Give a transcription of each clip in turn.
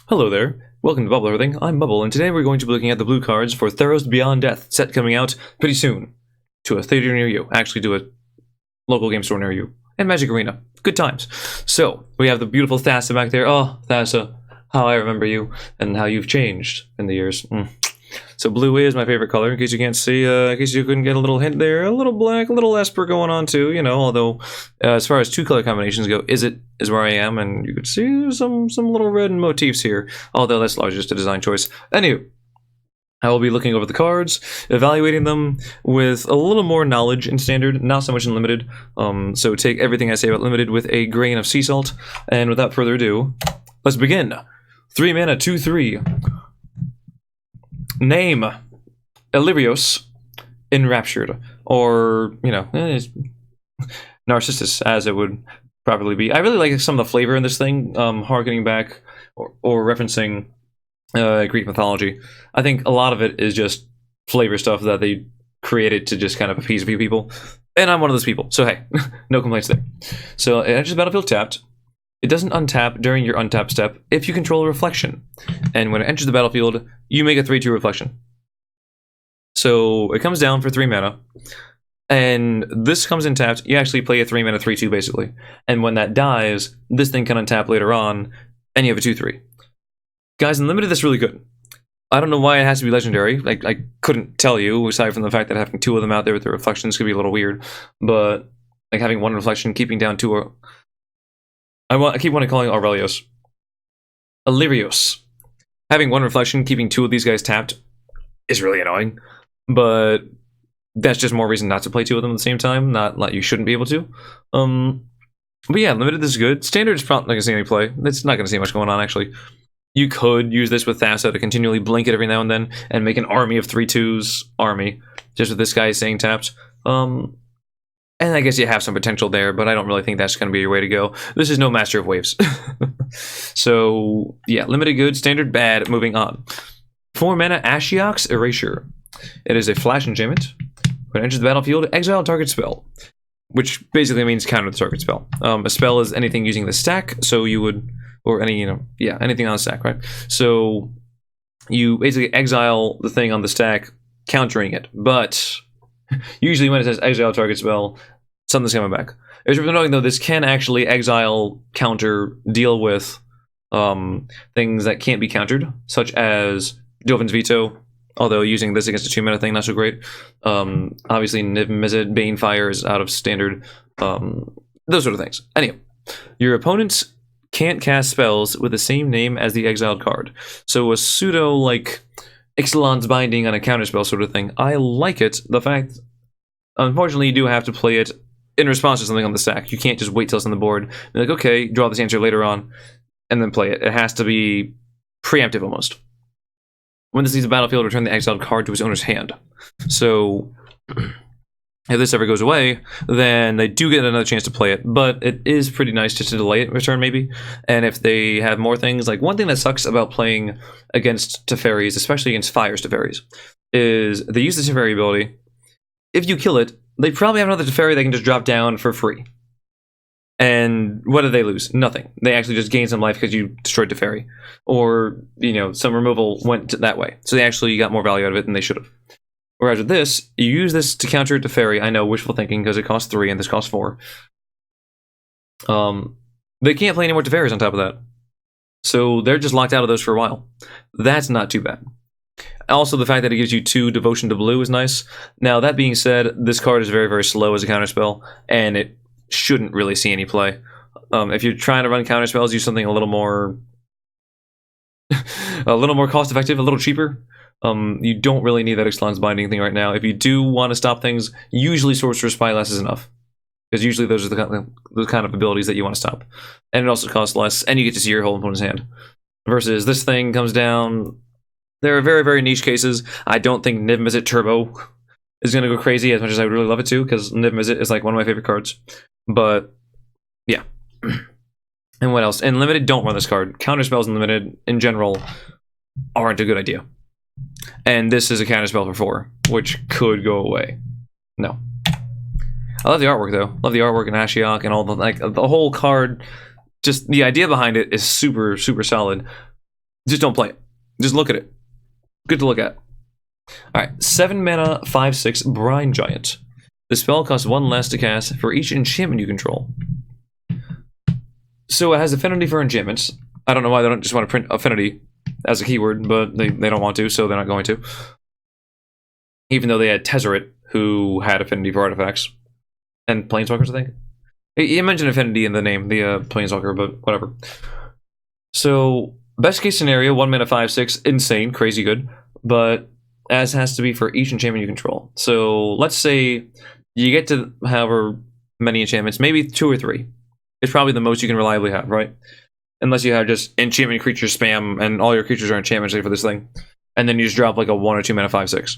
Hello there, welcome to Bubble Hearthing. I'm Bubble, and today we're going to be looking at the blue cards for Theros Beyond Death set coming out pretty soon. To a theater near you, actually to a local game store near you, and Magic Arena. Good times. So, we have the beautiful Thassa back there. Oh, Thassa, how I remember you, and how you've changed in the years. So blue is my favorite color, in case you can't see, in case you couldn't get a little hint there. A little black, a little Esper going on too, you know, although as far as two color combinations go, is where I am, and you can see some little red motifs here, although that's largely just a design choice. Anyway, I will be looking over the cards, evaluating them with a little more knowledge in Standard, not so much in Limited, so take everything I say about Limited with a grain of sea salt, and without further ado, let's begin. 3 mana, 2/3. Name Illyrios Enraptured, or, you know, Narcissus, as it would probably be. I really like some of the flavor in this thing, harkening back or referencing Greek mythology. I think a lot of it is just flavor stuff that they created to just kind of appease a few people, and I'm one of those people, so hey, no complaints there. So it enters the battlefield tapped. It doesn't untap during your untap step if you control a reflection. And when it enters the battlefield, you make a 3/2 reflection. So it comes down for 3 mana. And this comes in tapped, you actually play a 3 mana 3/2 basically. And when that dies, this thing can untap later on, and you have a 2/3. Guys, in Limited, that's really good. I don't know why it has to be legendary. Like, I couldn't tell you, aside from the fact that having 2 of them out there with the reflections could be a little weird. But like having 1 reflection, keeping down 2 I keep wanting to call it Aurelios. Illyrios. Having 1 reflection, keeping 2 of these guys tapped is really annoying. But that's just more reason not to play 2 of them at the same time. Not like you shouldn't be able to. But yeah, Limited is good. Standard is probably not going to see any play. It's not going to see much going on, actually. You could use this with Thassa to continually blink it every now and then and make an army of 3/2s army. Just with this guy saying tapped. And I guess you have some potential there, but I don't really think that's going to be your way to go. This is no Master of Waves. So, yeah, Limited good, Standard bad, moving on. 4 mana, Sheol Erasure. It is a flash enchantment. When it enters the battlefield, exile target spell, which basically means counter the target spell. A spell is anything using the stack, so you would, or any, anything on the stack, right? So, you basically exile the thing on the stack, countering it, but usually when it says exile target spell, something's coming back. It's worth noting though, this can actually exile, counter, deal with things that can't be countered, such as Jovin's Veto, although using this against a 2 mana thing, not so great. Obviously Niv Mizzet, Banefire is out of Standard, those sort of things. Anyway, your opponents can't cast spells with the same name as the exiled card. So a pseudo, like, Ixalan's Binding on a counterspell sort of thing. I like it. The fact, unfortunately, you do have to play it in response to something on the stack. You can't just wait till it's on the board. Be like, okay, draw this answer later on, and then play it. It has to be preemptive almost. When this leaves the battlefield, return the exiled card to its owner's hand. So, if this ever goes away, then they do get another chance to play it, but it is pretty nice just to delay it return, maybe. And if they have more things, like one thing that sucks about playing against Teferis, especially against Fire's Teferis, is they use the Teferi ability. If you kill it, they probably have another Teferi they can just drop down for free. And what did they lose? Nothing. They actually just gained some life because you destroyed Teferi. Or, some removal went that way. So they actually got more value out of it than they should have. Whereas with this, you use this to counter Teferi. I know, wishful thinking, because it costs 3 and this costs 4. They can't play any more Teferis on top of that. So they're just locked out of those for a while. That's not too bad. Also, the fact that it gives you 2 Devotion to Blue is nice. Now, that being said, this card is very, very slow as a counterspell, and it shouldn't really see any play. If you're trying to run counterspells, use something a little more cost-effective, a little cheaper. You don't really need that Ixalan's Binding thing right now. If you do want to stop things, usually Sorcerer's Spyglass is enough. Because usually those are the kind of abilities that you want to stop. And it also costs less, and you get to see your whole opponent's hand. Versus this thing comes down. There are very, very niche cases. I don't think Niv Mizzet Turbo is going to go crazy as much as I would really love it to, because Niv Mizzet is like one of my favorite cards. But, yeah. And what else? In Limited, don't run this card. Counterspells in Limited, in general, aren't a good idea. And this is a counterspell for 4, which could go away. No. I love the artwork though. Love the artwork and Ashiok and all the the whole card. Just the idea behind it is super, super solid. Just don't play it. Just look at it. Good to look at. Alright, 7 mana, 5/6 Bruyne Giant. The spell costs 1 less to cast for each enchantment you control. So it has affinity for enchantments. I don't know why they don't just want to print affinity as a keyword, but they don't want to, so they're not going to. Even though they had Tezzeret, who had affinity for artifacts. And Planeswalkers, I think. You mentioned affinity in the name, the Planeswalker, but whatever. So, best case scenario, 1 mana, 5/6, insane, crazy good. But as has to be for each enchantment you control. So, let's say you get to however many enchantments, maybe 2 or 3. It's probably the most you can reliably have, right? Unless you have just enchantment creature spam and all your creatures are enchantments for this thing. And then you just drop like a 1 or 2 mana 5/6.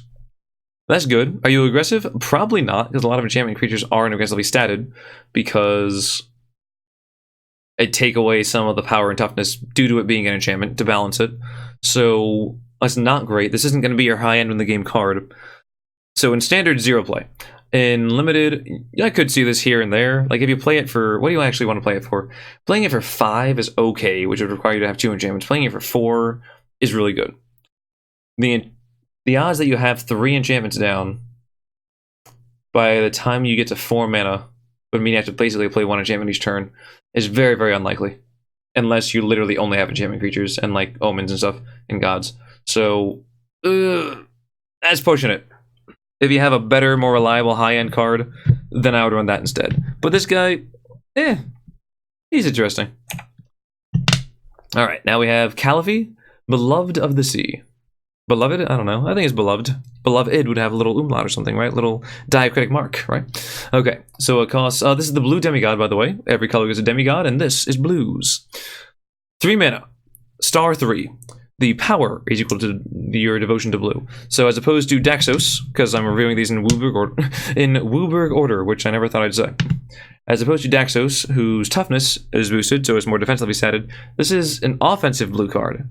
That's good. Are you aggressive? Probably not, because a lot of enchantment creatures aren't aggressively statted because it take away some of the power and toughness due to it being an enchantment to balance it. So that's not great. This isn't going to be your high-end in the game card. So in standard, 0 play. In limited, I could see this here and there. Like if you play it for, what do you actually want to play it for? Playing it for 5 is okay, which would require you to have 2 enchantments. Playing it for 4 is really good. The odds that you have 3 enchantments down by the time you get to 4 mana would mean you have to basically play 1 enchantment each turn is very, very unlikely. Unless you literally only have enchantment creatures and like omens and stuff and gods. So, that's pushing it. If you have a better, more reliable high-end card, then I would run that instead. But this guy, he's interesting. Alright, now we have Caliph, Beloved of the Sea. Beloved? I don't know. I think it's Beloved. Beloved would have a little umlaut or something, right? Little diacritic mark, right? Okay, so it costs... this is the blue demigod, by the way. Every color is a demigod, and this is blues. 3 mana. Star 3. The power is equal to your devotion to blue. So as opposed to Daxos, because I'm reviewing these in Wooburg order, which I never thought I'd say. As opposed to Daxos, whose toughness is boosted, so it's more defensively statted, this is an offensive blue card.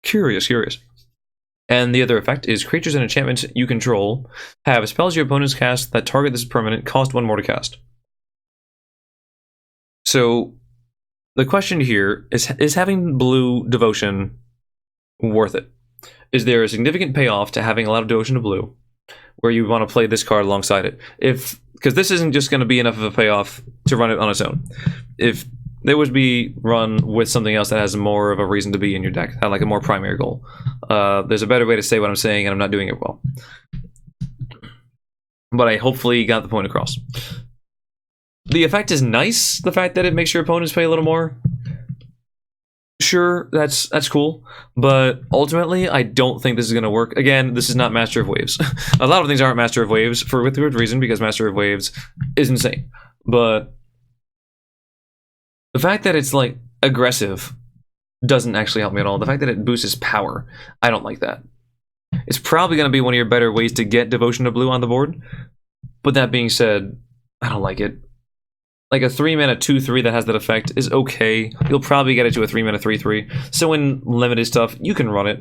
Curious. And the other effect is creatures and enchantments you control have spells your opponents cast that target this permanent cost 1 more to cast. So the question here is having blue devotion worth it? Is there a significant payoff to having a lot of devotion to blue where you want to play this card alongside it? Because this isn't just going to be enough of a payoff to run it on its own. If they would be run with something else that has more of a reason to be in your deck, like a more primary goal. There's a better way to say what I'm saying, and I'm not doing it well. But I hopefully got the point across. The effect is nice, the fact that it makes your opponents pay a little more. Sure, that's cool, but ultimately, I don't think this is going to work. Again, this is not Master of Waves. A lot of things aren't Master of Waves, with good reason, because Master of Waves is insane. But the fact that it's, like, aggressive doesn't actually help me at all. The fact that it boosts his power, I don't like that. It's probably going to be one of your better ways to get Devotion to Blue on the board. But that being said, I don't like it. Like a 3-mana 2/3 that has that effect is okay. You'll probably get it to a 3-mana 3/3. So in limited stuff, you can run it.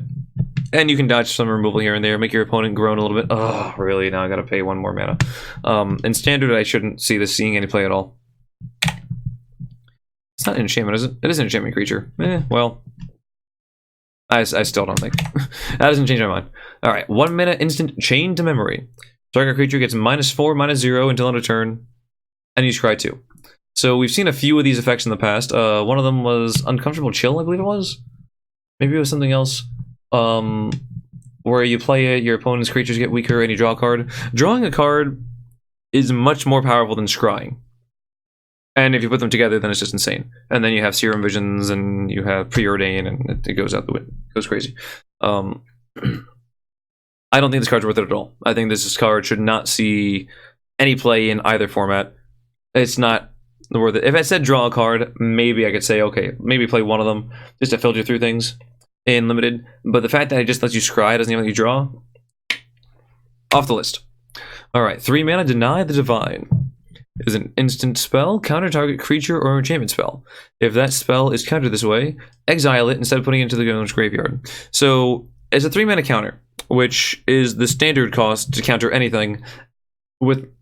And you can dodge some removal here and there, make your opponent groan a little bit. Oh, really? Now I gotta pay 1 more mana. In standard, I shouldn't see this seeing any play at all. It's not an enchantment, is it? It is an enchantment creature. Well, I still don't think. That doesn't change my mind. Alright, 1 mana instant Chain to Memory. Target creature gets -4/-0 until end of turn, and you scry 2. So we've seen a few of these effects in the past. One of them was Uncomfortable Chill, I believe it was. Maybe it was something else. Where you play it, your opponent's creatures get weaker, and you draw a card. Drawing a card is much more powerful than scrying. And if you put them together, then it's just insane. And then you have Serum Visions, and you have Preordain, and it goes out the window. It goes crazy. I don't think this card's worth it at all. I think this card should not see any play in either format. It's not worth it. If I said draw a card, maybe I could say, okay, maybe play one of them just to filter through things in limited. But the fact that it just lets you scry, doesn't even let you draw, off the list. Alright, 3 mana, Deny the Divine. It is an instant spell, counter target creature or enchantment spell. If that spell is countered this way, exile it instead of putting it into the owner's graveyard. So it's a 3 mana counter, which is the standard cost to counter anything with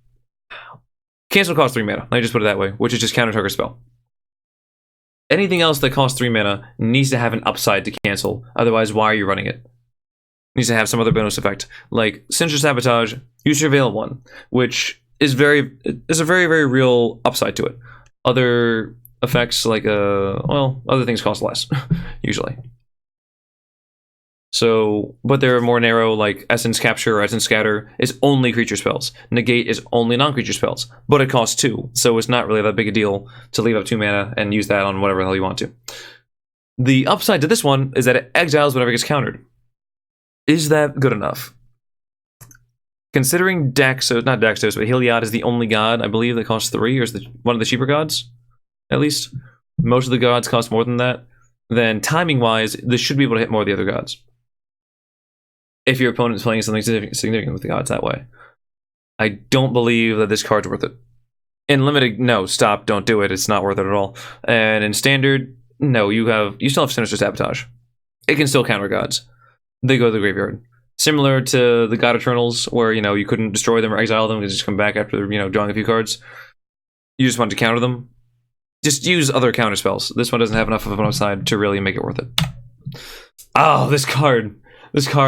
cancel cost 3 mana. Let me just put it that way, which is just counter target spell. Anything else that costs 3 mana needs to have an upside to cancel. Otherwise, why are you running it? Needs to have some other bonus effect, like Sinister Sabotage, you Surveil 1, which is a very, very real upside to it. Other effects like well, other things cost less usually. So, but they're more narrow, like Essence Capture or Essence Scatter is only creature spells. Negate is only non-creature spells, but it costs 2, so it's not really that big a deal to leave up 2 mana and use that on whatever the hell you want to. The upside to this one is that it exiles whenever it gets countered. Is that good enough? Considering Daxos, not Daxos, but Heliod is the only god, I believe, that costs 3, or is one of the cheaper gods, at least. Most of the gods cost more than that. Then, timing-wise, this should be able to hit more of the other gods. If your opponent's playing something significant with the gods that way. I don't believe that this card's worth it. In Limited, no, stop, don't do it, it's not worth it at all. And in Standard, no, you still have Sinister Sabotage. It can still counter gods. They go to the graveyard. Similar to the God Eternals, where, you couldn't destroy them or exile them, they just come back after, drawing a few cards. You just want to counter them. Just use other counter spells. This one doesn't have enough of an upside to really make it worth it. Oh, this card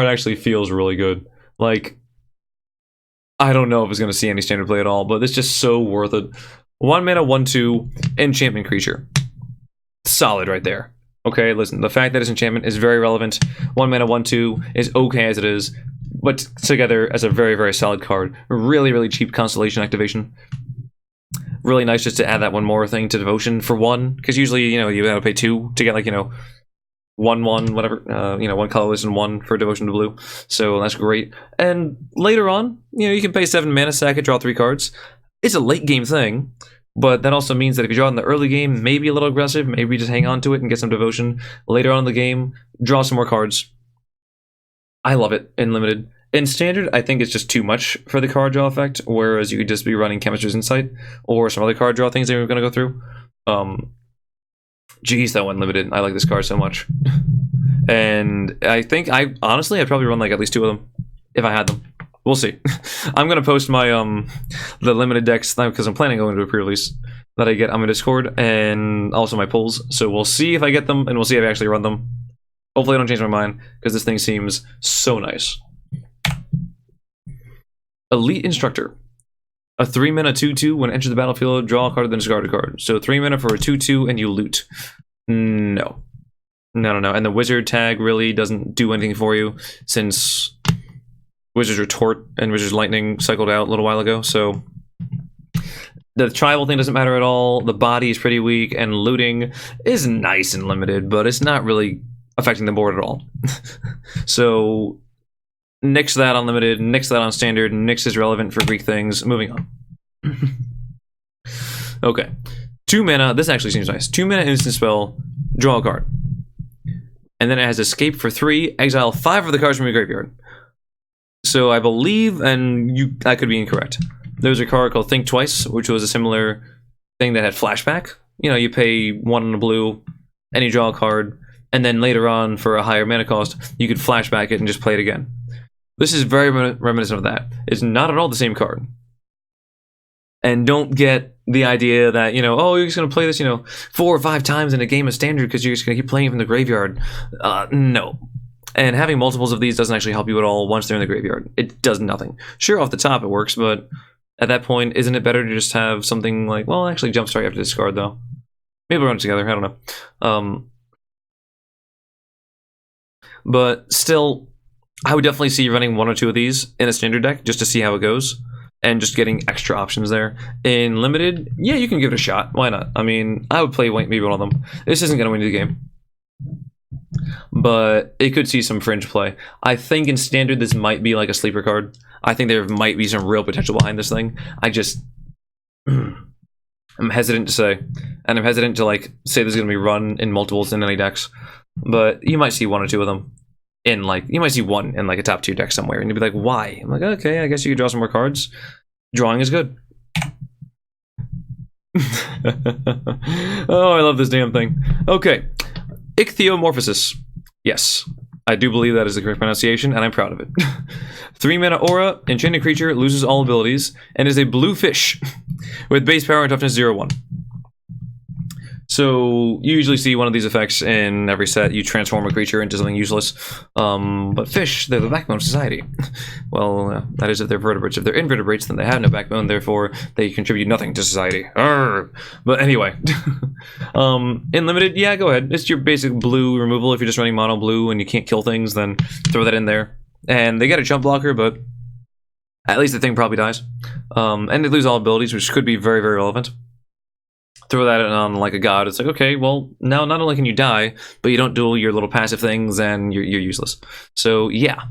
actually feels really good. Like, I don't know if it's going to see any standard play at all, but it's just so worth it. 1 mana, 1/2, enchantment creature. Solid right there. Okay, listen, the fact that it's enchantment is very relevant. 1 mana, 1/2 is okay as it is, but together as a very, very solid card. Really, really cheap Constellation activation. Really nice just to add that one more thing to Devotion for 1, because usually, you gotta pay 2 to get, like, 1/1, whatever, 1 colorless and 1 for Devotion to Blue. So that's great. And later on, you can pay 7 mana, sack it, draw 3 cards. It's a late game thing. But that also means that if you draw in the early game, maybe a little aggressive, maybe just hang on to it and get some Devotion. Later on in the game, draw some more cards. I love it in Limited. In Standard, I think it's just too much for the card draw effect, whereas you could just be running Chemistry's Insight or some other card draw things that we're going to go through. Geez, that one Limited. I like this card so much. And I think I'd probably run like at least 2 of them if I had them. We'll see. I'm gonna post my the limited decks because I'm planning on going to a pre-release that I get on my Discord and also my pulls. So we'll see if I get them and we'll see if I actually run them. Hopefully I don't change my mind because this thing seems so nice. Elite Instructor. A 3 mana 2/2 when it enters the battlefield, draw a card then discard a card. So 3 mana for a 2/2 and you loot. No. And the wizard tag really doesn't do anything for you since Wizard's Retort and Wizard's Lightning cycled out a little while ago, so the tribal thing doesn't matter at all. The body is pretty weak, and looting is nice and limited, but it's not really affecting the board at all. So nix that on limited, nix that on standard, nix is relevant for Greek things. Moving on. Okay. 2 mana, this actually seems nice. 2 mana instant spell, draw a card. And then it has escape for 3, exile 5 of the cards from your graveyard. So I believe, and I could be incorrect, there was a card called Think Twice, which was a similar thing that had flashback. You pay 1 on a blue, and you draw a card, and then later on, for a higher mana cost, you could flashback it and just play it again. This is very reminiscent of that. It's not at all the same card. And don't get the idea that, oh, you're just going to play this, 4 or 5 times in a game of Standard because you're just going to keep playing it from the graveyard. No. And having multiples of these doesn't actually help you at all once they're in the graveyard. It does nothing. Sure, off the top it works, but at that point, isn't it better to just have something like, well, actually Jumpstart you have to discard, though. Maybe we'll run it together, I don't know. But still, I would definitely see running 1 or 2 of these in a standard deck just to see how it goes. And just getting extra options there. In Limited, yeah, you can give it a shot. Why not? I mean, I would play maybe 1 of them. This isn't going to win you the game. But it could see some fringe play. I think in Standard this might be like a sleeper card. I think there might be some real potential behind this thing. I'm hesitant to say. And I'm hesitant to say this is going to be run in multiples in any decks. But you might see 1 or 2 of them in you might see 1 in a top 2 deck somewhere. And you'd be like, why? I'm like, okay, I guess you could draw some more cards. Drawing is good. Oh, I love this damn thing. Okay. Ichthyomorphosis. Yes, I do believe that is the correct pronunciation, and I'm proud of it. 3 mana aura, enchanted creature, loses all abilities, and is a blue fish with base power and toughness 0/1. So you usually see one of these effects in every set. You transform a creature into something useless. But fish, they're the backbone of society. Well, that is if they're vertebrates. If they're invertebrates, then they have no backbone, therefore they contribute nothing to society. Arrgh. But anyway. In limited, yeah, go ahead. It's your basic blue removal. If you're just running mono blue and you can't kill things, then throw that in there. And they get a jump blocker, but at least the thing probably dies. And they lose all abilities, which could be very, very relevant. Throw that on like a god, it's like, okay, well, now not only can you die, but you don't do your little passive things, and you're useless. So, yeah.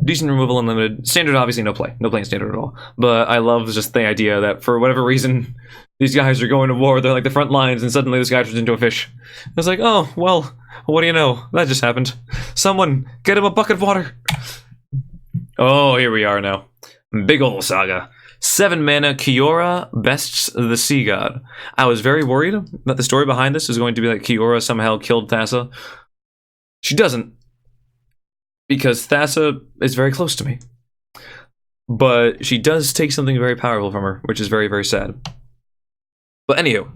Decent removal, unlimited. Standard, obviously, no play. No play in standard at all. But I love just the idea that for whatever reason, these guys are going to war, they're like the front lines, and suddenly this guy turns into a fish. It's like, oh, well, what do you know? That just happened. Someone, get him a bucket of water! Oh, here we are now. Big ol' saga. 7 mana, Kiora bests the Sea God. I was very worried that the story behind this is going to be like Kiora somehow killed Thassa. She doesn't. Because Thassa is very close to me. But she does take something very powerful from her, which is very, very sad. But anywho.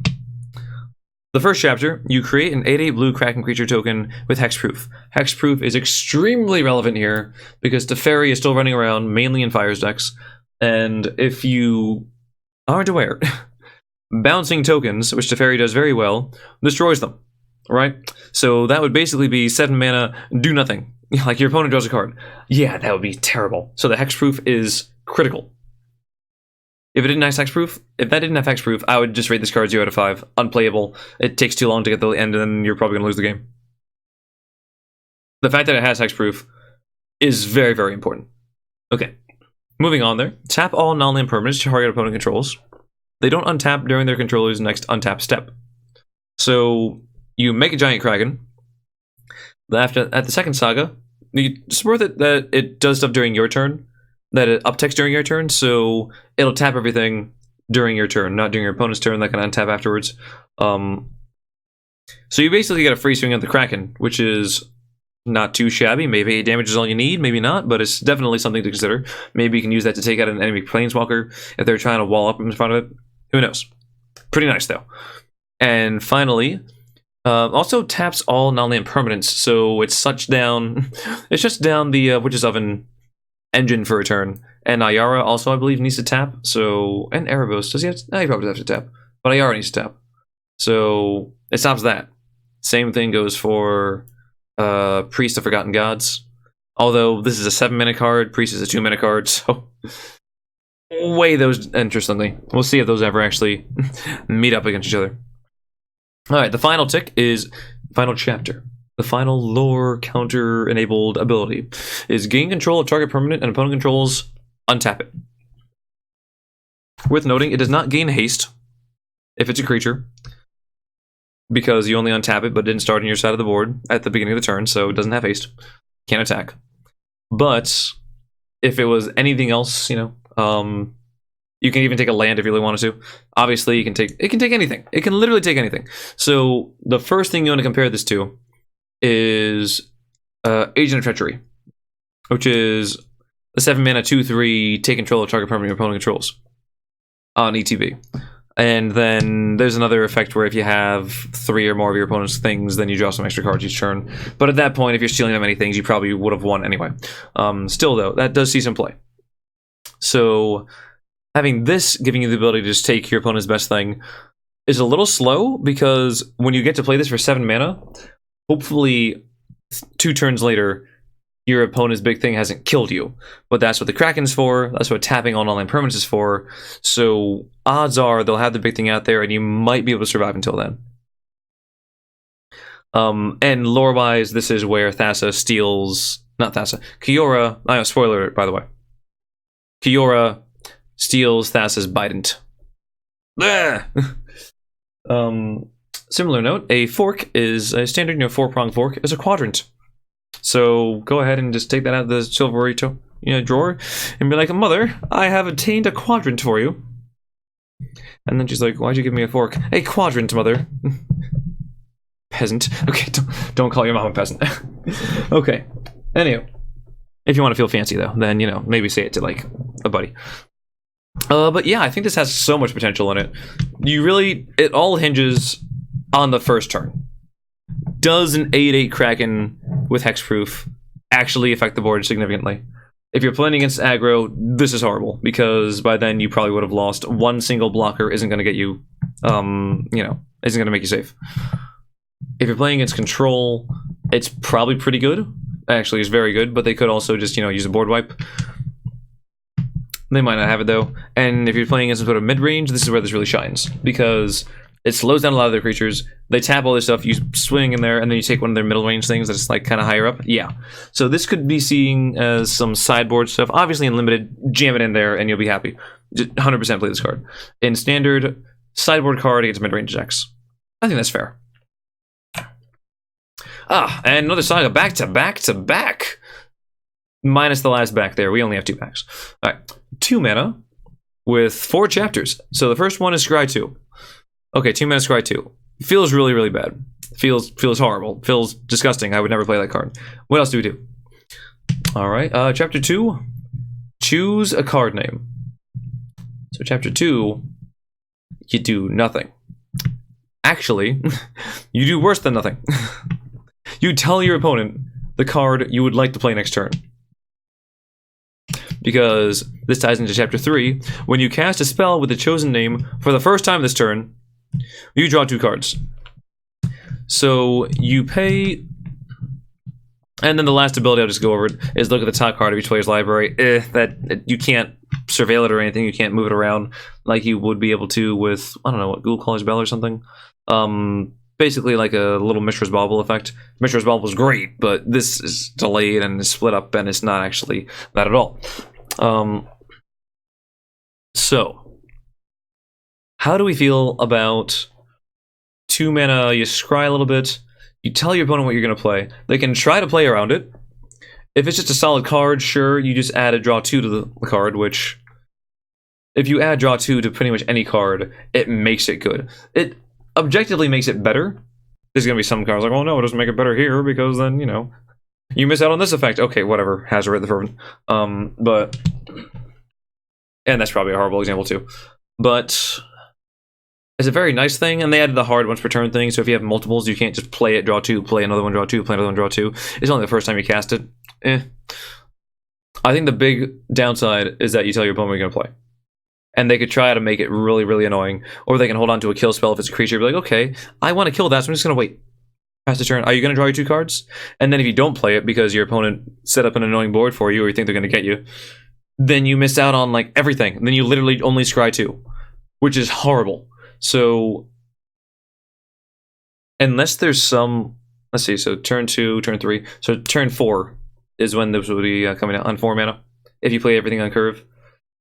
The first chapter, you create an 8/8 blue Kraken creature token with hexproof. Hexproof is extremely relevant here, because Teferi is still running around, mainly in Fire's decks. And if you aren't aware, bouncing tokens, which Teferi does very well, destroys them, right? So that would basically be 7 mana, do nothing. Like your opponent draws a card. Yeah, that would be terrible. So the hexproof is critical. If it didn't have hexproof, I would just rate this card 0 out of 5. Unplayable. It takes too long to get to the end, and then you're probably going to lose the game. The fact that it has hexproof is very, very important. Okay. Moving on there, tap all non-land permanents to target opponent controls. They don't untap during their controller's next untap step. So you make a Giant Kraken. At the second saga, it's worth it that it does stuff during your turn, that it upticks during your turn, so it'll tap everything during your turn, not during your opponent's turn. That can untap afterwards. So you basically get a free swing at the Kraken, which is not too shabby. Maybe 8 damage is all you need, maybe not, but it's definitely something to consider. Maybe you can use that to take out an enemy planeswalker if they're trying to wall up in front of it. Who knows? Pretty nice, though. And finally, also taps all non-land permanents, so it shuts down the Witch's Oven engine for a turn. And Ayara also, I believe, needs to tap. So, and Erebos, does he have to? No, he probably does have to tap. But Ayara needs to tap. So, it stops that. Same thing goes for Priest of Forgotten Gods. Although this is a 7-mana card, Priest is a 2-mana card, so weigh those interestingly. We'll see if those ever actually meet up against each other. Alright, the final tick is final chapter. The final lore counter enabled ability is gain control of target permanent and opponent controls, untap it. Worth noting, it does not gain haste if it's a creature, because you only untap it, but it didn't start on your side of the board at the beginning of the turn, so it doesn't have haste. Can't attack. But if it was anything else, you know, you can even take a land if you really wanted to. Obviously, it can take anything. It can literally take anything. So the first thing you want to compare this to is Agent of Treachery, which is a 7-mana 2/3 take control of target permanent opponent controls on ETB. And then there's another effect where if you have 3 or more of your opponent's things, then you draw some extra cards each turn. But at that point, if you're stealing that many things, you probably would have won anyway. Still, though, that does see some play. So having this giving you the ability to just take your opponent's best thing is a little slow, because when you get to play this for 7 mana, hopefully 2 turns later, your opponent's big thing hasn't killed you. But that's what the Kraken's for, that's what tapping on online permanence is for, so odds are they'll have the big thing out there and you might be able to survive until then. And lore-wise, this is where Thassa steals... not Thassa, Kiora... spoiler alert, by the way. Kiora steals Thassa's Bident. Similar note, a fork is a standard, 4-pronged fork is a quadrant. So go ahead and just take that out of the silvery drawer and be like, Mother, I have obtained a quadrant for you. And then she's like, why'd you give me a fork? A quadrant, Mother. Peasant. Okay, don't call your mom a peasant. Okay. Anyway, if you want to feel fancy though, then, maybe say it to like a buddy. But yeah, I think this has so much potential in it. It all hinges on the first turn. Does an 8/8 Kraken with hexproof actually affect the board significantly? If you're playing against aggro, this is horrible, because by then you probably would have lost. One single blocker isn't going to get you, isn't going to make you safe. If you're playing against control, it's probably pretty good. Actually, it's very good, but they could also just, use a board wipe. They might not have it, though. And if you're playing against some sort of mid-range, this is where this really shines, because it slows down a lot of their creatures. They tap all this stuff, you swing in there, and then you take one of their middle range things that's like kind of higher up. Yeah. So this could be seen as some sideboard stuff. Obviously in limited, jam it in there and you'll be happy. Just 100% play this card. In standard, sideboard card against mid-range decks. I think that's fair. And another saga back to back to back. Minus the last back there. We only have 2 backs. Alright. 2 mana with 4 chapters. So the first one is Scry 2. Okay, 2 mana Scry 2. Feels really, really bad. Feels horrible. Feels disgusting. I would never play that card. What else do we do? Alright, chapter 2. Choose a card name. So chapter 2, you do nothing. Actually, you do worse than nothing. You tell your opponent the card you would like to play next turn. Because this ties into chapter 3. When you cast a spell with the chosen name for the first time this turn, you draw 2 cards. So you pay, and then the last ability I'll just go over it is look at the top card of each player's library. You can't surveil it or anything. You can't move it around like you would be able to with, I don't know, what, Ghoul Caller's Bell or something. Basically like a little Mishra's Bauble effect. Mishra's Bauble is great, but this is delayed and is split up, and it's not actually that at all. So how do we feel about 2 mana, you scry a little bit, you tell your opponent what you're going to play. They can try to play around it. If it's just a solid card, sure, you just add a draw 2 to the card, which, if you add draw 2 to pretty much any card, it makes it good. It objectively makes it better. There's going to be some cards like, oh no, it doesn't make it better here, because then, you miss out on this effect. Okay, whatever, Hazoret the Fervent. And that's probably a horrible example too. But it's a very nice thing, and they added the hard once per turn thing, so if you have multiples, you can't just play it, draw 2, play another one, draw 2, play another one, draw 2. It's only the first time you cast it. I think the big downside is that you tell your opponent what you're going to play. And they could try to make it really, really annoying, or they can hold on to a kill spell if it's a creature, be like, okay, I want to kill that, so I'm just going to wait. Pass the turn. Are you going to draw your 2 cards? And then if you don't play it because your opponent set up an annoying board for you, or you think they're going to get you, then you miss out on, like, everything. And then you literally only scry 2, which is horrible. So, unless there's some, let's see, so turn 2, turn 3, so turn 4 is when this will be coming out on 4 mana, if you play everything on curve.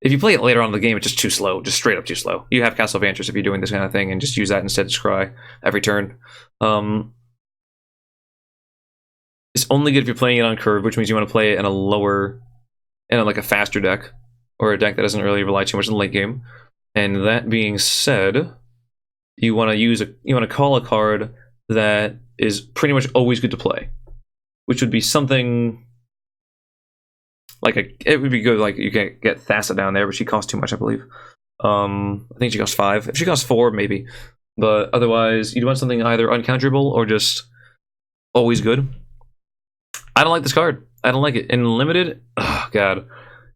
If you play it later on in the game, it's just too slow, just straight up too slow. You have Castle of Vantress if you're doing this kind of thing, and just use that instead to scry every turn. It's only good if you're playing it on curve, which means you want to play it in a lower, like a faster deck, or a deck that doesn't really rely too much on the late game. And that being said, you want to call a card that is pretty much always good to play, which would be something like it would be good, like you can get Thassa down there, but she costs too much, I believe. I think she costs 5. If she costs 4, maybe. But otherwise, you'd want something either uncounterable or just always good. I don't like this card. I don't like it. In limited, oh god,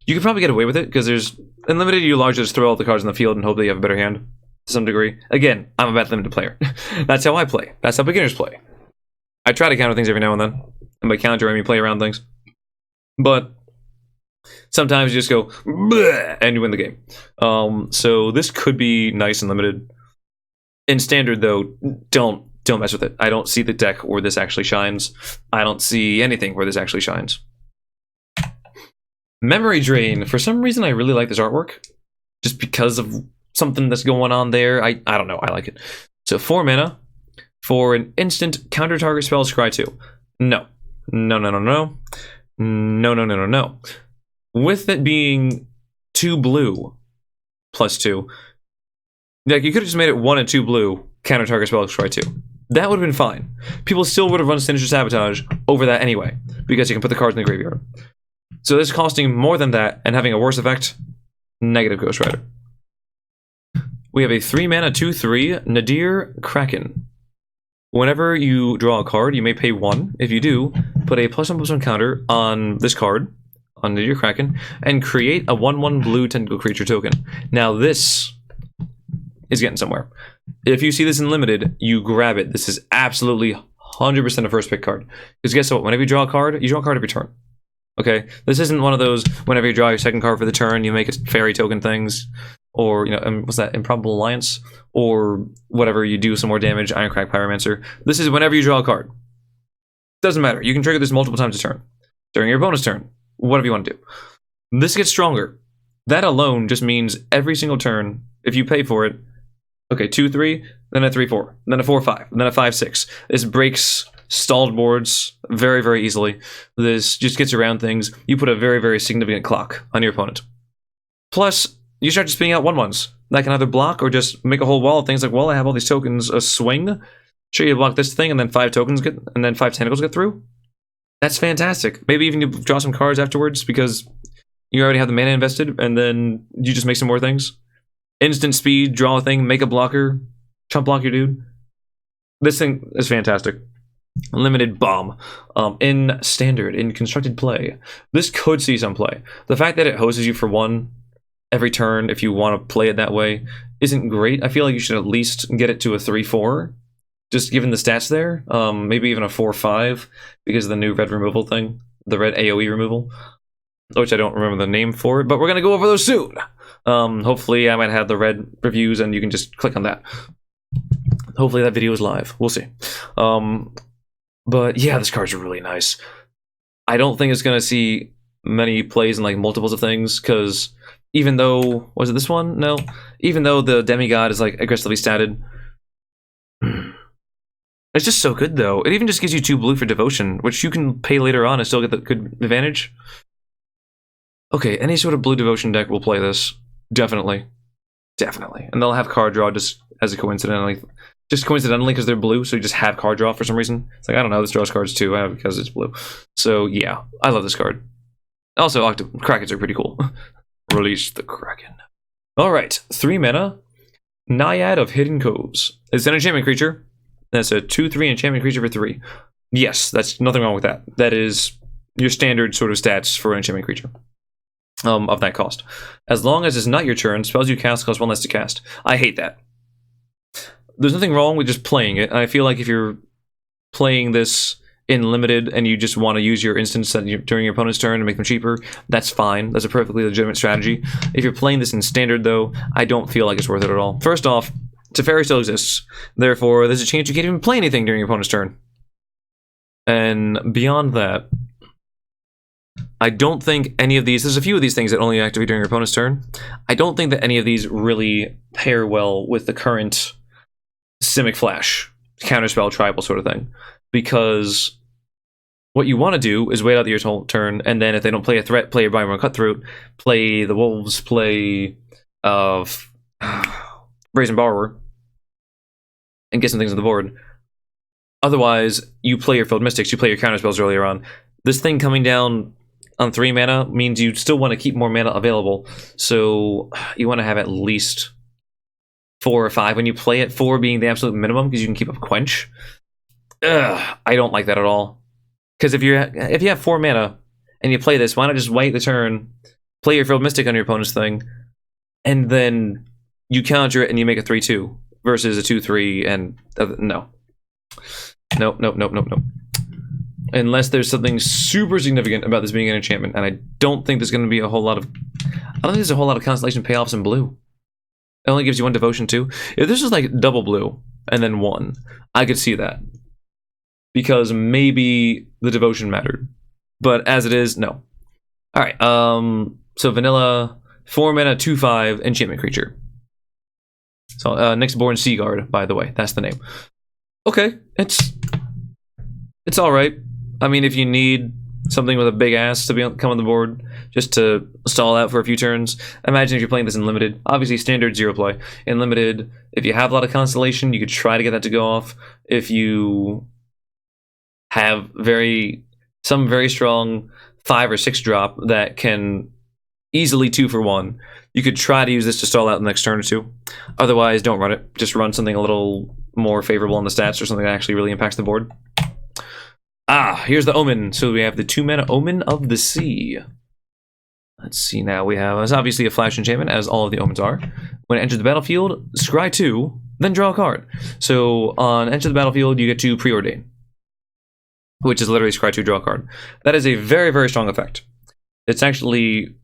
you could probably get away with it, because in limited you largely just throw all the cards in the field and hope that you have a better hand to some degree. Again, I'm a bad limited player. That's how I play. That's how beginners play. I try to counter things every now and then, and by counter I mean play around things. But sometimes you just go bleh, and you win the game. So this could be nice and limited. In standard though, don't mess with it. I don't see the deck where this actually shines. I don't see anything where this actually shines. Memory Drain. For some reason, I really like this artwork. Just because of something that's going on there. I don't know. I like it. So 4 mana for an instant counter target spell, scry 2. No. No, no, no, no. No, no, no, no, no. With it being 2 blue plus 2, like you could have just made it 1 and 2 blue, counter target spell, scry 2. That would have been fine. People still would have run Sinister Sabotage over that anyway, because you can put the cards in the graveyard. So this is costing more than that and having a worse effect. Negative Ghost Rider. We have a 3 mana 2/3 Nadir Kraken. Whenever you draw a card, you may pay 1. If you do, put a +1/+1 counter on this card, on your Kraken, and create a 1/1 blue tentacle creature token. Now this is getting somewhere. If you see this in limited, you grab it. This is absolutely 100% a first pick card. Because guess what? Whenever you draw a card every turn. Okay? This isn't one of those, whenever you draw your second card for the turn, you make it fairy token things. Or, you know, what's that? Improbable Alliance? Or whatever, you do some more damage, Ironcrack Pyromancer. This is whenever you draw a card. Doesn't matter. You can trigger this multiple times a turn. During your bonus turn. Whatever you want to do. This gets stronger. That alone just means every single turn, if you pay for it, okay, 2-3, then a 3-4, then a 4-5, then a 5-6. This breaks stalled boards very, very easily. This just gets around things. You put a very, very significant clock on your opponent. Plus, you start just spinning out 1/1s. That can either block or just make a whole wall of things like, well, I have all these tokens, a swing. Sure, you block this thing, and then 5 tokens get, and then 5 tentacles get through. That's fantastic. Maybe even you draw some cards afterwards because you already have the mana invested, and then you just make some more things. Instant speed, draw a thing, make a blocker, chump block your dude. This thing is fantastic. Limited bomb. In standard, in constructed play, this could see some play. The fact that it hoses you for 1 every turn, if you want to play it that way, isn't great. I feel like you should at least get it to a 3-4, just given the stats there. Maybe even a 4-5 because of the new red removal thing, the red AoE removal, which I don't remember the name for it, but we're gonna go over those soon. Hopefully I might have the red reviews and you can just click on that. Hopefully that video is live. We'll see. But yeah, this card's really nice. I don't think it's gonna see many plays in like multiples of things, because even though, was it this one? No. Even though the demigod is like aggressively statted, it's just so good though. It even just gives you 2 blue for devotion, which you can pay later on and still get the good advantage. Okay, any sort of blue devotion deck will play this. Definitely. Definitely. And they'll have card draw just as a coincidentally. Just coincidentally because they're blue, so you just have card draw for some reason. It's like, I don't know, this draws cards too, because it's blue. So yeah, I love this card. Also, Krakens are pretty cool. Release the Kraken. Alright, 3 mana. Naiad of Hidden Coves. It's an enchantment creature. That's a 2/3 enchantment creature for 3. Yes, that's nothing wrong with that. That is your standard sort of stats for an enchantment creature. Of that cost. As long as it's not your turn, spells you cast cost 1 less to cast. I hate that. There's nothing wrong with just playing it. I feel like if you're playing this in limited and you just want to use your instants during your opponent's turn to make them cheaper, that's fine. That's a perfectly legitimate strategy. If you're playing this in standard, though, I don't feel like it's worth it at all. First off, Teferi still exists. Therefore, there's a chance you can't even play anything during your opponent's turn. And beyond that, I don't think any of these, there's a few of these things that only activate during your opponent's turn. I don't think that any of these really pair well with the current Simic Flash, counterspell, tribal sort of thing. Because what you want to do is wait out your turn, and then if they don't play a threat, play a Bruyne Cutthroat, play the Wolves, play Brazen Borrower, and get some things on the board. Otherwise, you play your Field Mystics, you play your counterspells earlier on. This thing coming down on 3 mana means you still want to keep more mana available, so you want to have at least 4 or 5 when you play it, 4 being the absolute minimum because you can keep up Quench. I don't like that at all. Because if you have 4 mana and you play this, why not just wait the turn, play your Field Mystic on your opponent's thing, and then you counter it and you make a 3/2 versus a 2/3 and no. Nope. Unless there's something super significant about this being an enchantment, and I don't think there's going to be a whole lot of... I don't think there's a whole lot of Constellation payoffs in blue. It only gives you 1 devotion too. If this was like double blue and then 1, I could see that. Because maybe the devotion mattered. But as it is, no. Alright, so vanilla, 4 mana, 2/5, enchantment creature. So, Nyxborn Seaguard, by the way, that's the name. Okay, it's alright. I mean, if you need something with a big ass to come on the board, just to stall out for a few turns, imagine if you're playing this in limited. Obviously, standard 0 play. In limited, if you have a lot of Constellation, you could try to get that to go off. If you have some very strong 5 or 6 drop that can easily 2 for 1, you could try to use this to stall out the next turn or 2. Otherwise, don't run it. Just run something a little more favorable on the stats or something that actually really impacts the board. Ah, here's the Omen. So we have the 2-mana Omen of the Sea. Let's see now. We have, it's obviously a flash enchantment, as all of the Omens are. When it enters the battlefield, scry 2, then draw a card. So on enter the battlefield, you get to preordain, which is literally scry 2, draw a card. That is a very, very strong effect. It's actually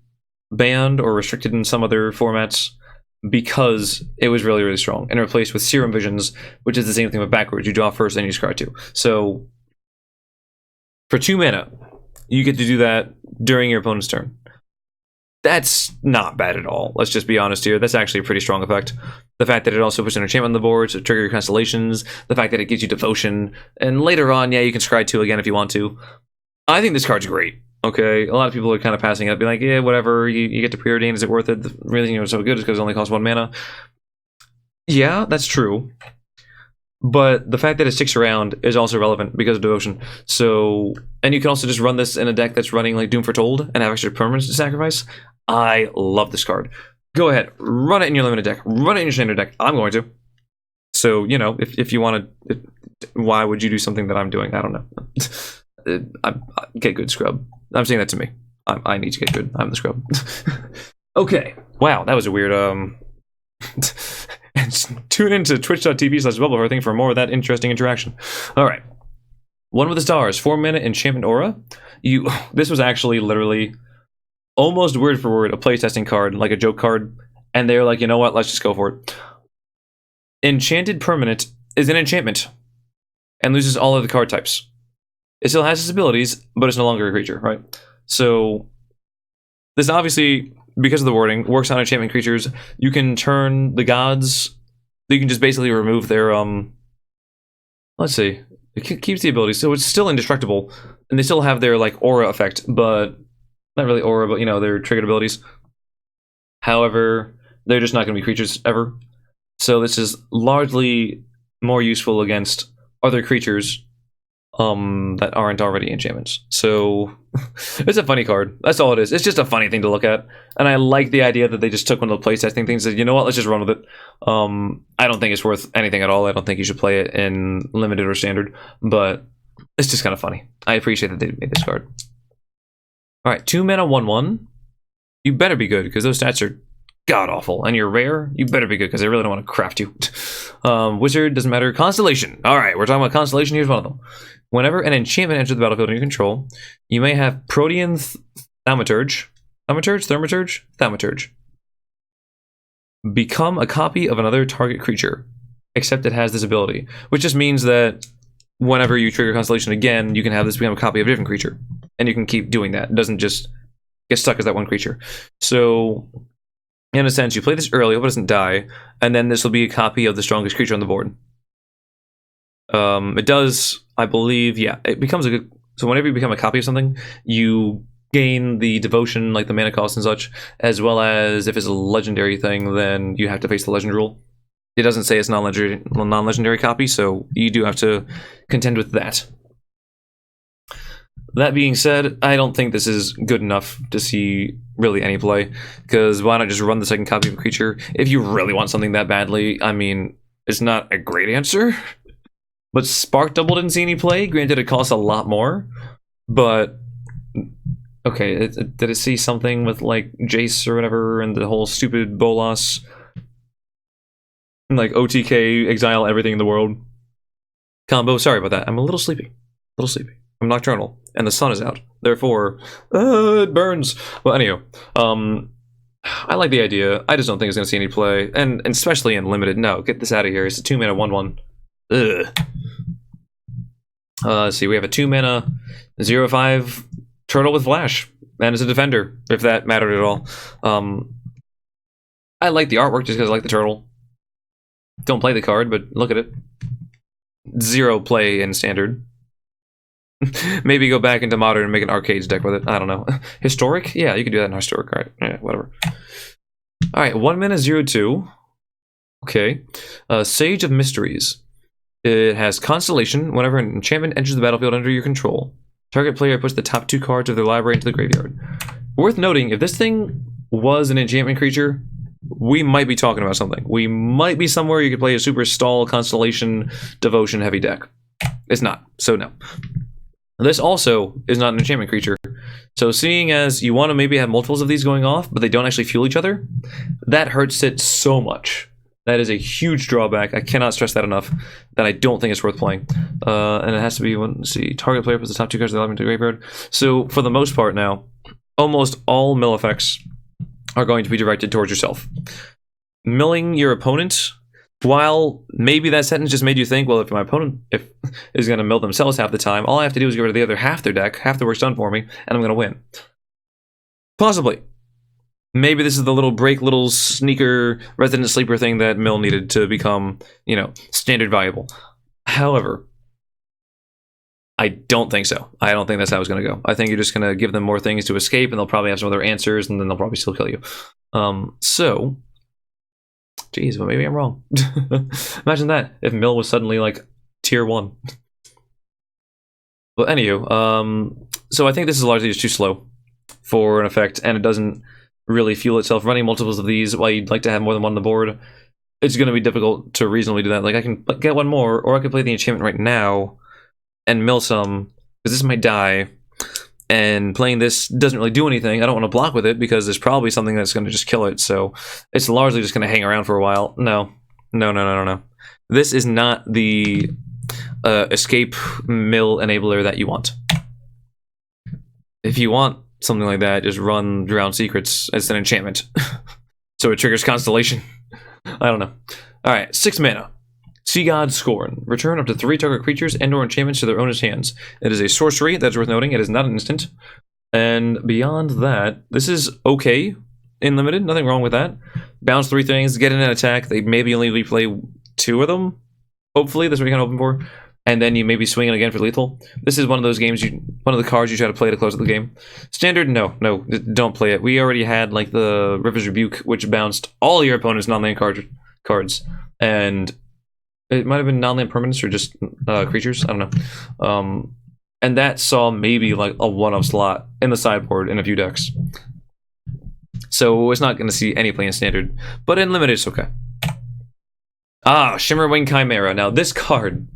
banned or restricted in some other formats because it was really, really strong, and replaced with Serum Visions, which is the same thing but backwards. You draw first, then you scry 2. So for 2 mana, you get to do that during your opponent's turn. That's not bad at all. Let's just be honest here. That's actually a pretty strong effect. The fact that it also puts an enchantment on the board to trigger your constellations, the fact that it gives you devotion, and later on, yeah, you can scry 2 again if you want to. I think this card's great. Okay, a lot of people are kind of passing it, being like, yeah, whatever, you get to preordain, is it worth it? The reason it's so good is because it only costs 1 mana. Yeah, that's true. But the fact that it sticks around is also relevant because of devotion. So, and you can also just run this in a deck that's running like Doom Foretold and have extra permanence to sacrifice. I love this card. Go ahead, run it in your limited deck, run it in your standard deck. I'm going to. So, you know, if you want to, why would you do something that I'm doing? I don't know. Get good, scrub. I'm saying that to me. I need to get good. I'm the scrub. Okay. Wow, that was a weird, And tune into twitch.tv/bubblehearthing for more of that interesting interaction. All right. One with the Stars, 4 mana enchantment aura. This was actually literally almost word for word a playtesting card, like a joke card, and they're like, you know what? Let's just go for it. Enchanted permanent is an enchantment and loses all of the card types. It still has its abilities, but it's no longer a creature, right? So this obviously, because of the wording, works on enchantment creatures. You can turn the gods, you can just basically remove their, let's see, it keeps the ability, so it's still indestructible, and they still have their, like, aura effect, but, not really aura, but, you know, their triggered abilities. However, they're just not going to be creatures ever. So this is largely more useful against other creatures that aren't already enchantments. So it's a funny card. That's all it is. It's just a funny thing to look at. And I like the idea that they just took one of the playtesting things and said, you know what, let's just run with it. I don't think it's worth anything at all. I don't think you should play it in limited or standard, but it's just kind of funny. I appreciate that they made this card. Alright, 2 mana 1/1. You better be good, because those stats are god-awful. And you're rare, you better be good, because I really don't want to craft you. Wizard, doesn't matter. Constellation. Alright, we're talking about Constellation. Here's one of them. Whenever an enchantment enters the battlefield under your control, you may have Protean Thaumaturge. Thaumaturge. Become a copy of another target creature, except it has this ability. Which just means that whenever you trigger Constellation again, you can have this become a copy of a different creature. And you can keep doing that. It doesn't just get stuck as that one creature. So, in a sense, you play this early, hope it doesn't die, and then this will be a copy of the strongest creature on the board. It does, I believe, yeah, it becomes a good... So whenever you become a copy of something, you gain the devotion, like the mana cost and such, as well as if it's a legendary thing, then you have to face the legend rule. It doesn't say it's non-legendary copy, so you do have to contend with that. That being said, I don't think this is good enough to see really any play, because why not just run the second copy of a creature? If you really want something that badly, I mean, it's not a great answer, but Spark Double didn't see any play. Granted, it costs a lot more, but okay, did it see something with like Jace or whatever, and the whole stupid Bolas, and like OTK, exile everything in the world combo? Sorry about that, I'm a little sleepy. I'm nocturnal, and the sun is out. Therefore, it burns. Well, anyhow, I like the idea. I just don't think it's going to see any play, and especially in limited. No, get this out of here. It's a 2 mana 1/1. Ugh. Let's see. We have a 2 mana 0/5 turtle with flash, and it's a defender. If that mattered at all. I like the artwork just because I like the turtle. Don't play the card, but look at it. 0 play in standard. Maybe go back into modern and make an arcades deck with it. I don't know. Historic? Yeah, you can do that in historic. Alright, yeah, whatever. Alright, 1 mana 0/2. Okay. Sage of Mysteries. It has Constellation. Whenever an enchantment enters the battlefield under your control, target player puts the top 2 cards of their library into the graveyard. Worth noting, if this thing was an enchantment creature, we might be talking about something. We might be somewhere you could play a super stall Constellation Devotion heavy deck. It's not, so no. This also is not an enchantment creature. So seeing as you want to maybe have multiples of these going off, but they don't actually fuel each other, that hurts it so much. That is a huge drawback. I cannot stress that enough. That I don't think it's worth playing. And it has to be, let's see, target player puts the top 2 cards of the element to the graveyard. So for the most part now, almost all mill effects are going to be directed towards yourself. Milling your opponent, while maybe that sentence just made you think, well, if my opponent is going to mill themselves half the time, all I have to do is get rid of the other half their deck, half the work's done for me, and I'm going to win. Possibly. Maybe this is the little sneaker resident sleeper thing that mill needed to become, you know, standard valuable. However, I don't think so. I don't think that's how it's going to go. I think you're just going to give them more things to escape, and they'll probably have some other answers, and then they'll probably still kill you. So, geez, but maybe I'm wrong. Imagine that, if mill was suddenly, like, tier 1. But anywho, so I think this is largely just too slow for an effect, and it doesn't really fuel itself. Running multiples of these while you'd like to have more than one on the board, it's going to be difficult to reasonably do that. Like, I can get one more, or I could play the enchantment right now and mill some, because this might die, and playing this doesn't really do anything. I don't want to block with it, because there's probably something that's going to just kill it, so it's largely just going to hang around for a while. No. This is not the escape mill enabler that you want. If you want something like that, just run Drown Secrets as an enchantment. So it triggers Constellation. I don't know. Alright, 6 mana. Sea God Scorn. Return up to 3 target creatures and/or enchantments to their owner's hands. It is a sorcery, that's worth noting. It is not an instant. And beyond that, this is okay in limited. Nothing wrong with that. Bounce 3 things, get in an attack. They maybe only replay 2 of them. Hopefully, that's what you're kind of hoping for. And then you may be swinging again for lethal. This is one of those games, one of the cards you try to play to close out the game. Standard, no, don't play it. We already had like the River's Rebuke, which bounced all your opponent's non-land cards. And it might have been non-land permanence or just creatures, I don't know. And that saw maybe like a 1-of slot in the sideboard in a few decks. So it's not going to see any play in Standard, but in limited it's okay. Shimmering Chimera. Now, this card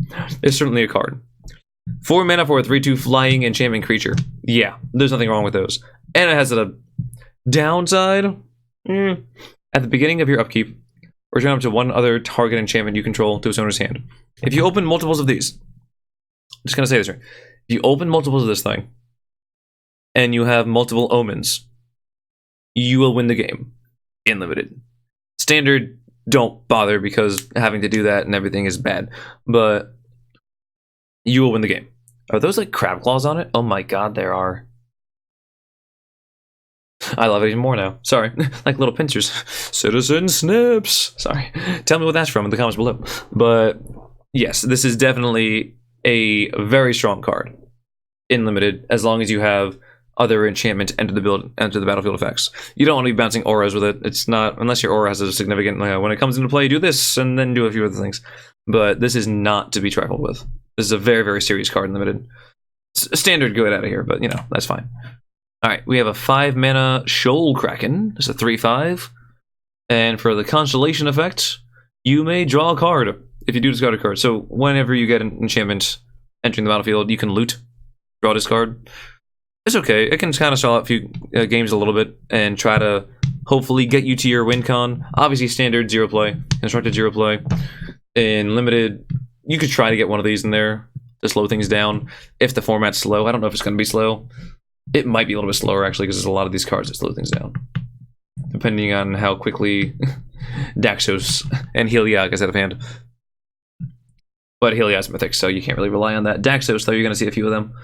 is certainly a card. 4 mana for a 3/2 flying enchantment creature. Yeah, there's nothing wrong with those. And it has a downside. At the beginning of your upkeep, return up to 1 other target enchantment you control to its owner's hand. If you open multiples of these, I'm just going to say this right. If you open multiples of this thing, and you have multiple omens, you will win the game. In limited. Standard, don't bother, because having to do that and everything is bad. But you will win the game. Are those like crab claws on it? Oh my god, there are. I love it even more now. Sorry. Like little pincers. Citizen Snips. Sorry. Tell me what that's from in the comments below. But yes, this is definitely a very strong card in limited, as long as you have other enchantment enter the battlefield effects. You don't want to be bouncing auras with it. It's not, unless your aura has a significant, when it comes into play, do this and then do a few other things. But this is not to be trifled with. This is a very, very serious card in limited. Standard, go out of here, but you know, that's fine. Alright, we have a 5 mana Sheol Kraken. It's a 3/5. And for the Constellation effect, you may draw a card if you do discard a card. So whenever you get an enchantment entering the battlefield, you can loot, draw this card. It's okay. It can kind of stall out a few games a little bit and try to hopefully get you to your win con. Obviously, Standard, 0 play. Constructed, 0 play. In limited, you could try to get one of these in there to slow things down. If the format's slow, I don't know if it's going to be slow. It might be a little bit slower, actually, because there's a lot of these cards that slow things down. Depending on how quickly Daxos and Heliod gets out of hand. But Heliod's mythic, so you can't really rely on that. Daxos, though, you're going to see a few of them.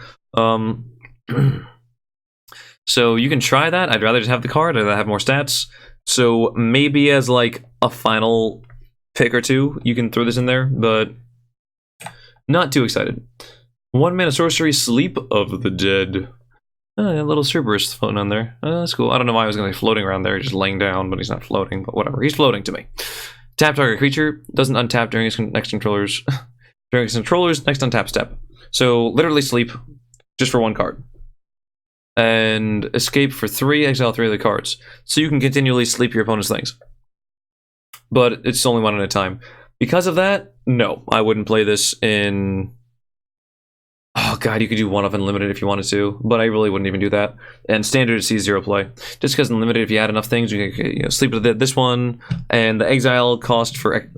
So you can try that. I'd rather just have the card. I'd rather have more stats. So maybe as like a final pick or two, you can throw this in there, but not too excited. 1 mana sorcery, Sleep of the Dead. A little Cerberus floating on there. That's cool. I don't know why I was going to be floating around there, just laying down, but he's not floating, but whatever. He's floating to me. Tap target creature. Doesn't untap during his next controller's next untap step. So literally sleep just for 1 card. And escape for 3, exile 3 of the cards. So you can continually sleep your opponent's things. but it's only one at a time. Because of that, no, I wouldn't play this in... Oh god, you could do one of Unlimited if you wanted to, but I really wouldn't even do that. And Standard sees 0 play. Just because Unlimited, if you add enough things, you can sleep with this one, and the exile cost for...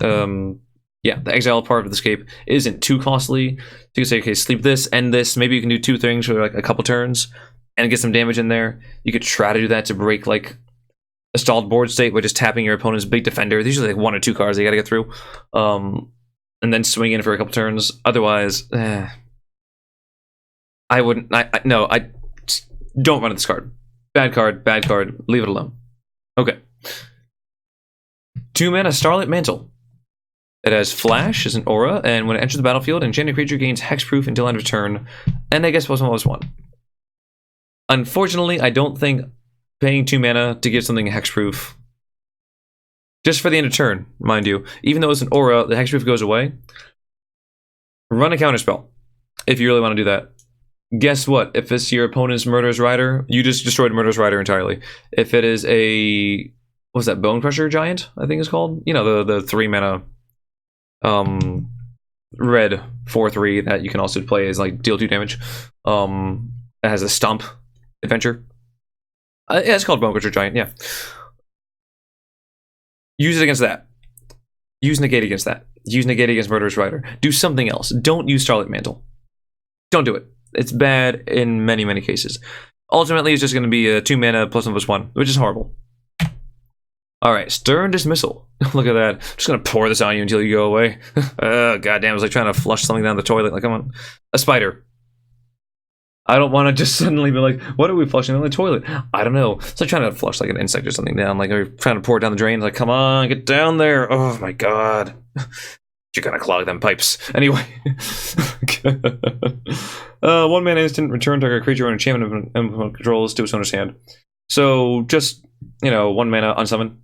yeah, the exile part of the escape isn't too costly. So you can say, okay, sleep this, end this. Maybe you can do 2 things for like a couple turns and get some damage in there. You could try to do that to break like a stalled board state by just tapping your opponent's big defender. There's usually like 1 or 2 cards they gotta get through. And then swing in for a couple turns. Otherwise, I wouldn't. No, I don't run this card. Bad card, bad card. Leave it alone. Okay. 2 mana Starlit Mantle. It has Flash as an aura, and when it enters the battlefield, enchanted creature gains hexproof until end of turn, and I guess +1/+1. Unfortunately, I don't think paying 2 mana to give something hexproof, just for the end of turn, mind you, even though it's an aura, the hexproof goes away. Run a counterspell if you really want to do that. Guess what? If it's your opponent's Murderous Rider, you just destroyed Murderous Rider entirely. If it is a... what's that? Bone Crusher Giant, I think it's called? You know, the 3 mana... red 4/3 that you can also play as like deal 2 damage. It has a stomp adventure. Yeah, it's called Bone Crusher Giant. Yeah, use it against that. Use negate against that. Use negate against Murderous Rider. Do something else. Don't use Starlit Mantle. Don't do it. It's bad in many cases. Ultimately, it's just going to be a 2 mana +1/+1, which is horrible. Alright, Stern Dismissal. Look at that. I'm just gonna pour this on you until you go away. Goddamn, it was like trying to flush something down the toilet. Like, come on. A spider. I don't want to just suddenly be like, what are we flushing down the toilet? I don't know. It's like trying to flush like an insect or something down. Like, or trying to pour it down the drain. Like, come on, get down there. Oh my god. You're gonna clog them pipes. Anyway. 1 mana instant, return target creature or enchantment controls to its owner's hand. So, just, you know, 1 mana unsummon.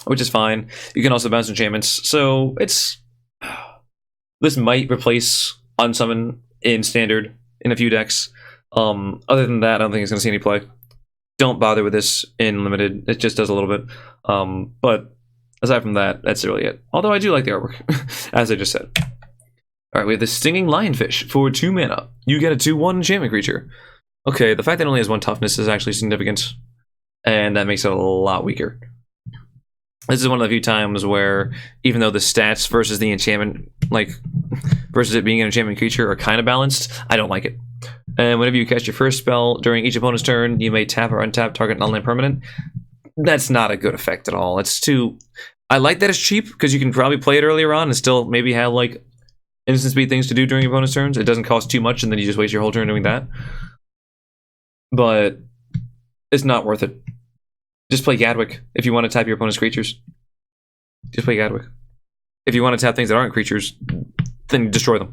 Which is fine. You can also bounce enchantments. So, it's... this might replace unsummon in Standard in a few decks. Other than that, I don't think it's going to see any play. Don't bother with this in Limited. It just does a little bit. But aside from that, that's really it. Although I do like the artwork, as I just said. Alright, we have the Stinging Lionfish for 2 mana. You get a 2/1 enchantment creature. Okay, the fact that it only has 1 toughness is actually significant. And that makes it a lot weaker. This is one of the few times where, even though the stats versus the enchantment, like, versus it being an enchantment creature are kind of balanced, I don't like it. And whenever you cast your first spell during each opponent's turn, you may tap or untap target non-land permanent. That's not a good effect at all. It's too... I like that it's cheap, because you can probably play it earlier on and still maybe have, like, instant speed things to do during your opponent's turns. It doesn't cost too much, and then you just waste your whole turn doing that. But it's not worth it. Just play Gadwick if you want to tap your opponent's creatures. Just play Gadwick. If you want to tap things that aren't creatures, then destroy them.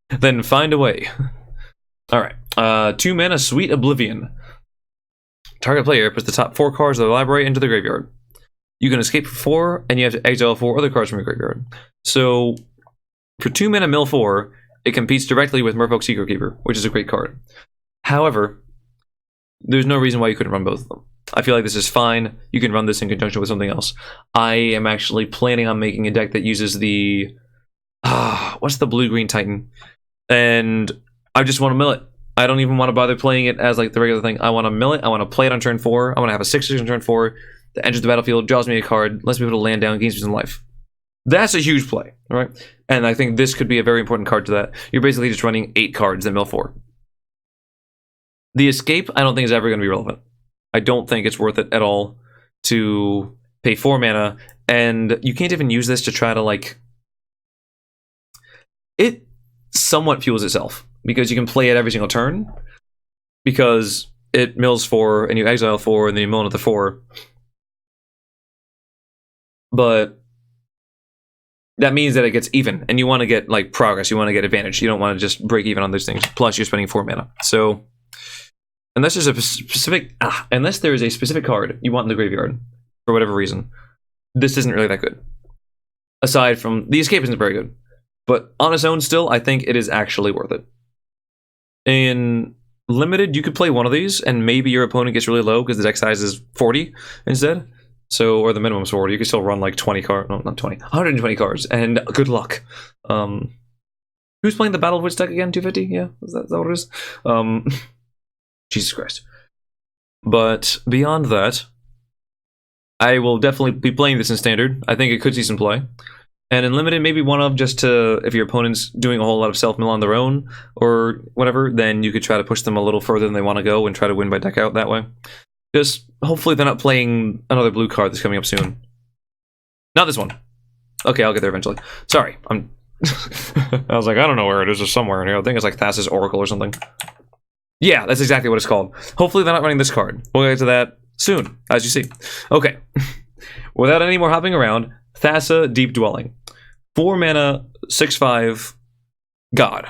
Then find a way. Alright. 2 mana Sweet Oblivion. Target player puts the top 4 cards of the library into the graveyard. You can escape for 4, and you have to exile 4 other cards from your graveyard. So, for 2 mana mill 4, it competes directly with Merfolk Secret Keeper, which is a great card. However, there's no reason why you couldn't run both of them. I feel like this is fine. You can run this in conjunction with something else. I am actually planning on making a deck that uses the... what's the blue-green Titan? And I just want to mill it. I don't even want to bother playing it as like the regular thing. I want to mill it. I want to play it on turn 4. I want to have a 6/6 on turn 4 that enters the battlefield, draws me a card, lets me be able to land down, gains me some life. That's a huge play, right? And I think this could be a very important card to that. You're basically just running 8 cards that mill 4. The escape, I don't think is ever going to be relevant. I don't think it's worth it at all to pay 4 mana, and you can't even use this to try to, like... It somewhat fuels itself, because you can play it every single turn, because it mills 4, and you exile 4, and then you mill another 4. But that means that it gets even, and you want to get, like, progress, you want to get advantage, you don't want to just break even on those things, plus you're spending 4 mana, so... Unless there's a specific, unless there is a specific card you want in the graveyard, for whatever reason, this isn't really that good. Aside from, the escape isn't very good. But on its own still, I think it is actually worth it. In Limited, you could play one of these, and maybe your opponent gets really low because the deck size is 40 instead. So, or the minimum sword, you can still run like 20 cards, no, not 20, 120 cards, and good luck. Who's playing the Battle Witch deck again? 250? Yeah, is that what it is? Jesus Christ. But beyond that, I will definitely be playing this in Standard. I think it could see some play. And in Limited, maybe one of just to, if your opponent's doing a whole lot of self-mill on their own, or whatever, then you could try to push them a little further than they want to go and try to win by deck out that way. Just, hopefully they're not playing another blue card that's coming up soon. Not this one. Okay, I'll get there eventually. Sorry, I'm... I was like, I don't know where it is, just somewhere in here. I think it's like Fascist Oracle or something. Yeah, that's exactly what it's called. Hopefully they're not running this card. We'll get to that soon, as you see. Okay. Without any more hopping around, Thassa, Deep Dwelling. 4 mana, 6/5, God.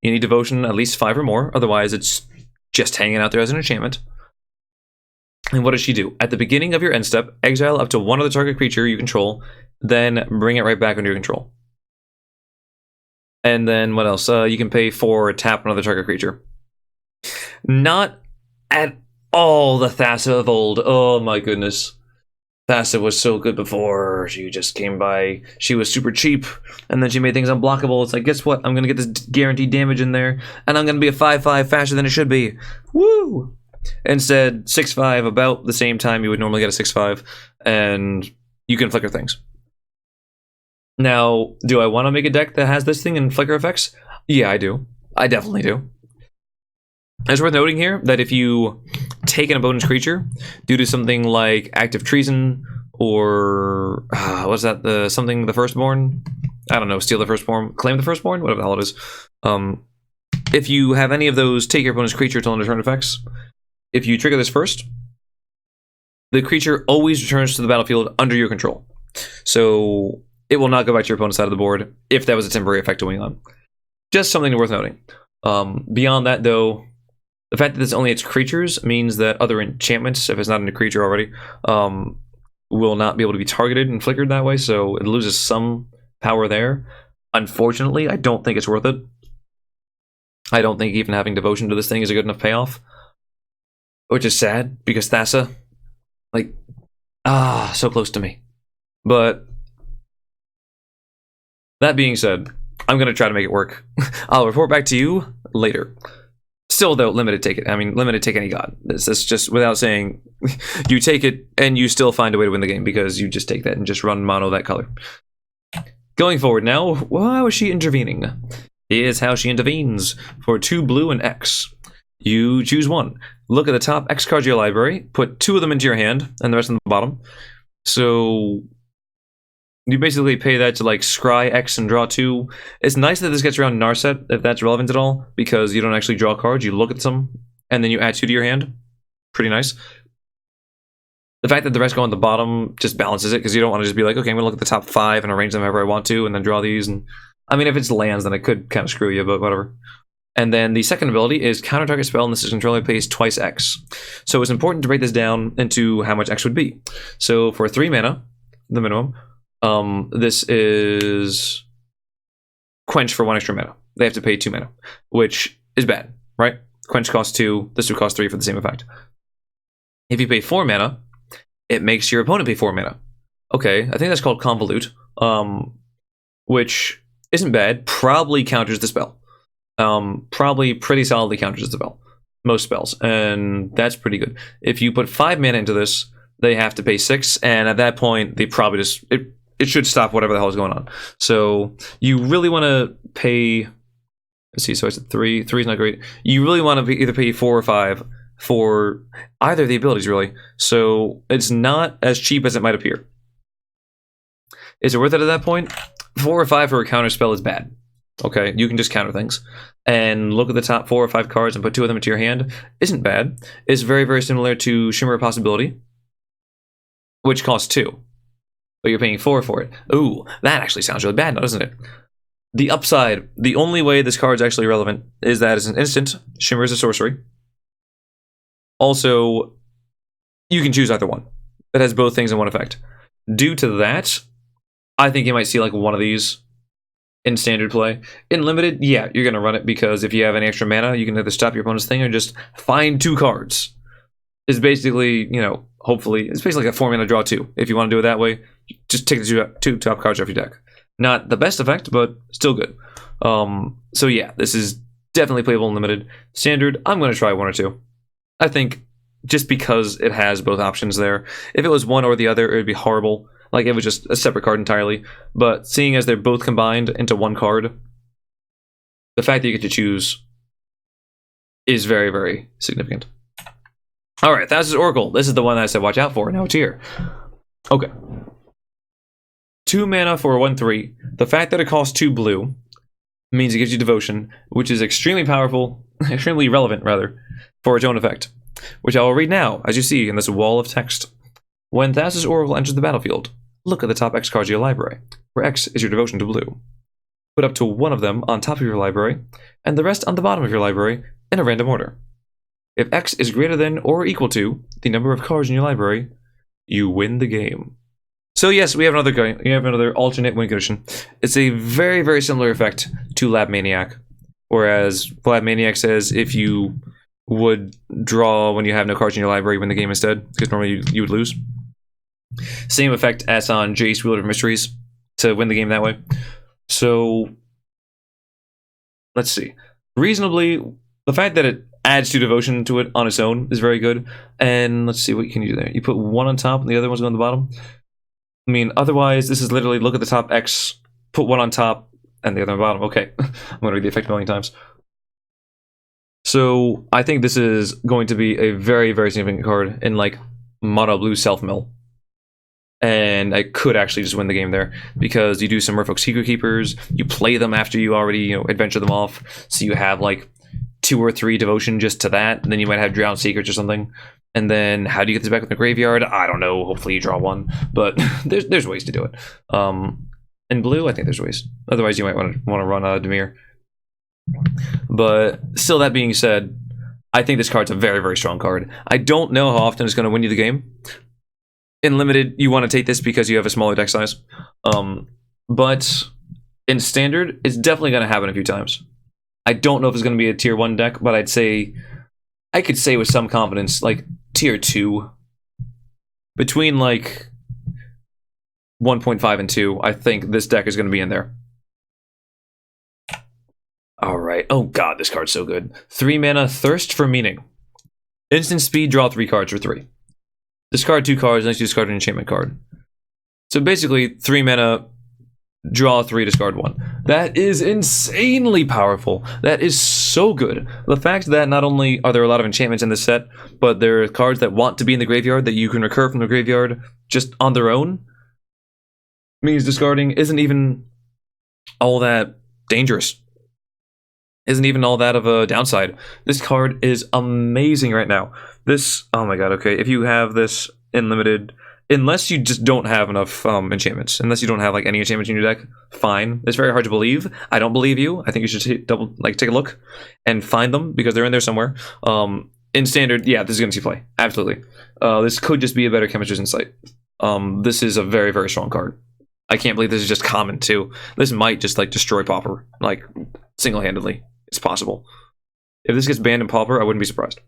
You need devotion at least 5 or more, otherwise it's just hanging out there as an enchantment. And what does she do? At the beginning of your end step, exile up to one other target creature you control, then bring it right back under your control. And then what else? You can pay 4, tap another target creature. Not at all the Thassa of old. Oh my goodness. Thassa was so good before. She just came by. She was super cheap, and then she made things unblockable. It's like, guess what? I'm going to get this guaranteed damage in there, and I'm going to be a 5/5 faster than it should be. Woo! Instead, 6/5 about the same time you would normally get a 6/5, and you can flicker things. Now, do I want to make a deck that has this thing in flicker effects? Yeah, I do. I definitely do. It's worth noting here that if you take an opponent's creature due to something like active treason or what's that? The firstborn? I don't know. Steal the firstborn, claim the firstborn, whatever the hell it is. If you have any of those, take your opponent's creature till end of turn effects. If you trigger this first, the creature always returns to the battlefield under your control. So it will not go back to your opponent's side of the board if that was a temporary effect going on. Just something worth noting. Beyond that, though, the fact that this only hits creatures means that other enchantments, if it's not in a creature already, will not be able to be targeted and flickered that way, so it loses some power there. Unfortunately, I don't think it's worth it. I don't think even having devotion to this thing is a good enough payoff. Which is sad, because Thassa, like, so close to me. But that being said, I'm going to try to make it work. I'll report back to you later. Still, though, limited take it. I mean, limited take any god. This is just without saying you take it and you still find a way to win the game because you just take that and just run mono that color. Going forward now, how is she intervening? Here's how she intervenes. For 2 blue and X, you choose one. Look at the top X cards of your library, put 2 of them into your hand and the rest on the bottom. So you basically pay that to like scry X and draw 2. It's nice that this gets around Narset, if that's relevant at all, because you don't actually draw cards, you look at some, and then you add 2 to your hand. Pretty nice. The fact that the rest go on the bottom just balances it, because you don't want to just be like, okay, I'm going to look at the top 5 and arrange them however I want to, and then draw these. And I mean, if it's lands, then it could kind of screw you, but whatever. And then the second ability is counter target spell, and this is controller pays twice X. So it's important to break this down into how much X would be. So for 3 mana, the minimum, this is Quench for 1 extra mana. They have to pay 2 mana, which is bad, right? Quench costs 2, this would cost 3 for the same effect. If you pay 4 mana, it makes your opponent pay 4 mana. Okay, I think that's called Convolute, which isn't bad, probably counters the spell. Probably pretty solidly counters the spell. Most spells, and that's pretty good. If you put 5 mana into this, they have to pay 6, and at that point, they probably just... It should stop whatever the hell is going on. So you really want to pay... Let's see, so I said 3. 3 is not great. You really want to either pay 4 or 5 for either of the abilities, really. So it's not as cheap as it might appear. Is it worth it at that point? 4 or 5 for a counter spell is bad. Okay, you can just counter things. And look at the top 4 or 5 cards and put 2 of them into your hand. Isn't bad. It's very, very similar to Shimmer Possibility, which costs 2. But you're paying 4 for it. Ooh, that actually sounds really bad now, doesn't it? The upside, the only way this card's actually relevant is that it's an instant. Shimmer is a sorcery. Also, you can choose either one. It has both things in one effect. Due to that, I think you might see like one of these in standard play. In limited, yeah, you're going to run it because if you have any extra mana, you can either stop your opponent's thing or just find 2 cards. It's basically, you know, hopefully, it's basically like a 4-mana draw 2. If you want to do it that way, just take the two top cards off your deck. Not the best effect, but still good. So yeah, this is definitely playable in limited. Standard, I'm going to try 1 or 2. I think just because it has both options there. If it was one or the other, it would be horrible. Like, it was just a separate card entirely. But seeing as they're both combined into one card, the fact that you get to choose is very, very significant. Alright, Fascist Oracle. This is the one that I said watch out for. Now it's here. Okay. 2 mana for a 1/3. The fact that it costs 2 blue means it gives you devotion, which is extremely powerful, extremely relevant, rather, for its own effect, which I will read now, as you see in this wall of text. When Fascist Oracle enters the battlefield, look at the top X cards of your library, where X is your devotion to blue. Put up to 1 of them on top of your library, and the rest on the bottom of your library, in a random order. If X is greater than or equal to the number of cards in your library, you win the game. So yes, we have another alternate win condition. It's a very, very similar effect to Lab Maniac, whereas Lab Maniac says if you would draw when you have no cards in your library, win the game instead, because normally you would lose. Same effect as on Jace, Wielder of Mysteries, to win the game that way. So let's see. Reasonably, the fact that it adds 2 devotion to it on its own is very good. And let's see, what can you do there? You put 1 on top and the other one's on the bottom. I mean, otherwise, this is literally look at the top X, put 1 on top, and the other on the bottom. Okay, I'm going to read the effect a million times. So, I think this is going to be a very, very significant card in, like, mono blue self-mill. And I could actually just win the game there, because you do some Merfolk Secret Keepers, you play them after you already, adventure them off, so you have, like, 2 or 3 devotion just to that, and then you might have Drowned Secrets or something. And then, how do you get this back in the graveyard? I don't know. Hopefully you draw 1. But there's ways to do it. In blue, I think there's ways. Otherwise, you might want to run Demir. But still, that being said, I think this card's a very, very strong card. I don't know how often it's going to win you the game. In limited, you want to take this because you have a smaller deck size. But in standard, it's definitely going to happen a few times. I don't know if it's going to be a tier 1 deck, but I could say with some confidence, like, tier 2. Between, like, 1.5 and 2, I think this deck is going to be in there. Alright. Oh god, this card's so good. 3 mana, Thirst for Meaning. Instant speed, draw 3 cards for 3. Discard 2 cards, next you discard an enchantment card. So basically, 3 mana, draw 3, discard 1. That is insanely powerful. That is so good. The fact that not only are there a lot of enchantments in this set, but there are cards that want to be in the graveyard that you can recur from the graveyard just on their own, means discarding isn't even all that dangerous. Isn't even all that of a downside. This card is amazing right now. This, oh my god, okay, if you have this in limited, unless you just don't have enough enchantments, unless you don't have like any enchantments in your deck, fine. It's very hard to believe. I don't believe you. I think you should take a look and find them because they're in there somewhere. In standard, yeah, this is going to see play. Absolutely. This could just be a better Chemistry's Insight. This is a very, very strong card. I can't believe this is just common too. This might just like destroy Pauper, like single-handedly. It's possible. If this gets banned in Pauper, I wouldn't be surprised.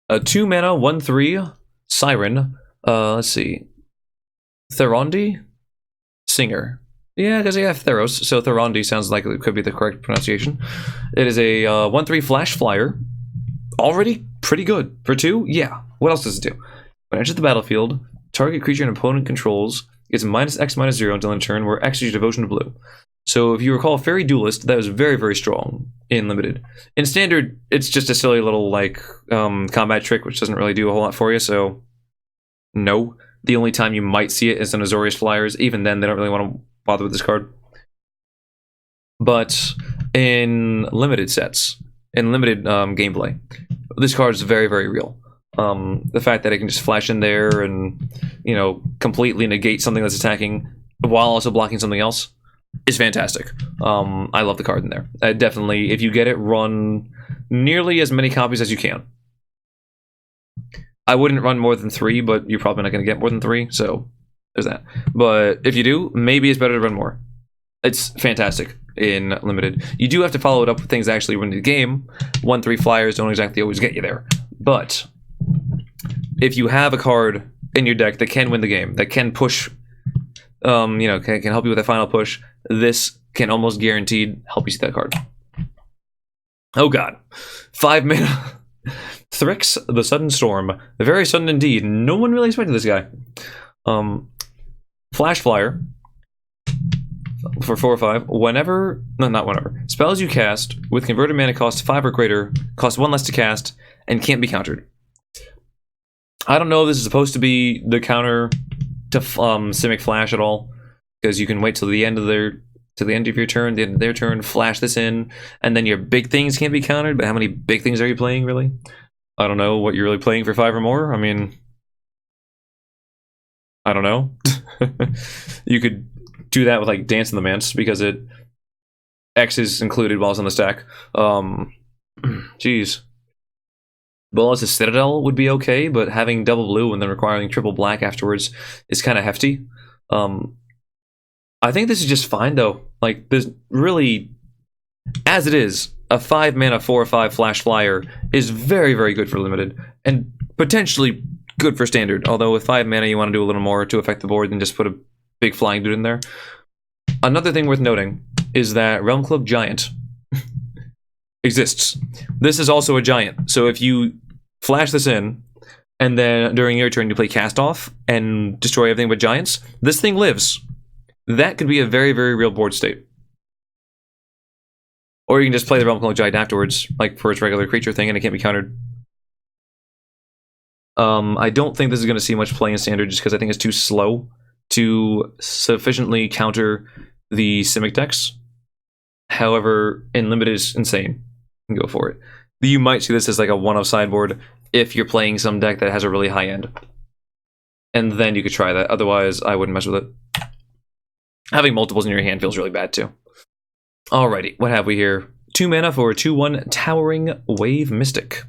A 2 mana, 1/3 Siren. Let's see. Therondi? Singer. Yeah, because I have Theros, so Therondi sounds like it could be the correct pronunciation. It is a 1/3 flash flyer. Already pretty good. For 2? Yeah. What else does it do? When it enters the battlefield, target creature an opponent controls gets -X/-0 until end of turn, where X is your devotion to blue. So if you recall Fairy Duelist, that was very, very strong in limited. In standard, it's just a silly little like combat trick, which doesn't really do a whole lot for you, so no. The only time you might see it is in Azorius Flyers. Even then, they don't really want to bother with this card. But in limited sets, in limited gameplay, this card is very, very real. The fact that it can just flash in there and, completely negate something that's attacking while also blocking something else is fantastic. I love the card in there. Definitely, if you get it, run nearly as many copies as you can. I wouldn't run more than 3, but you're probably not going to get more than 3, so there's that. But if you do, maybe it's better to run more. It's fantastic in limited. You do have to follow it up with things that actually win the game. 1/3 flyers don't exactly always get you there. But if you have a card in your deck that can win the game, that can push, you know, can help you with a final push, this can almost guaranteed help you see that card. Oh god. 5 mana. Thrix, the Sudden Storm. Very sudden indeed. No one really expected this guy. Flash Flyer. For 4 or 5. Whenever... No, not whenever. Spells you cast with converted mana cost 5 or greater cost 1 less to cast and can't be countered. I don't know if this is supposed to be the counter to Simic Flash at all, because you can wait till the end of your turn, the end of their turn, flash this in, and then your big things can't be countered. But how many big things are you playing, really? I don't know what you're really playing for 5 or more. I mean, I don't know. You could do that with like Dance in the Manse, because X is included while it's on the stack. Jeez. Bolas' Citadel would be okay, but having double blue and then requiring triple black afterwards is kind of hefty. I think this is just fine, though. Like, there's really... As it is, a 5 mana 4 or 5 Flash Flyer is very, very good for limited, and potentially good for standard. Although with 5 mana you want to do a little more to affect the board than just put a big flying dude in there. Another thing worth noting is that Realm Club Giant exists. This is also a giant, so if you flash this in, and then during your turn you play Cast Off and destroy everything but giants, this thing lives. That could be a very, very real board state. Or you can just play the Realm Club Giant afterwards, like for its regular creature thing, and it can't be countered. I don't think this is going to see much play in standard, just because I think it's too slow to sufficiently counter the Simic decks. However, in limited is insane. You can go for it. You might see this as like a one-of sideboard if you're playing some deck that has a really high end. And then you could try that. Otherwise, I wouldn't mess with it. Having multiples in your hand feels really bad too. Alrighty, what have we here? 2 mana for a 2/1 Towering Wave Mystic.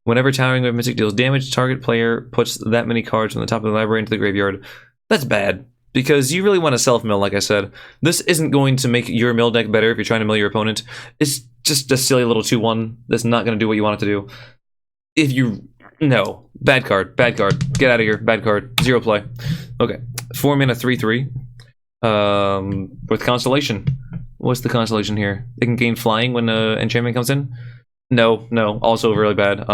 Whenever Towering Wave Mystic deals damage, target player puts that many cards from the top of the library into the graveyard. That's bad, because you really want to self-mill, like I said. This isn't going to make your mill deck better if you're trying to mill your opponent. It's just a silly little 2/1 that's not going to do what you want it to do. If you... No. Bad card. Bad card. Get out of here. Bad card. 0 play. Okay. 4 mana 3/3. With Constellation. What's the Constellation here? It can gain flying when enchantment comes in? No. Also really bad.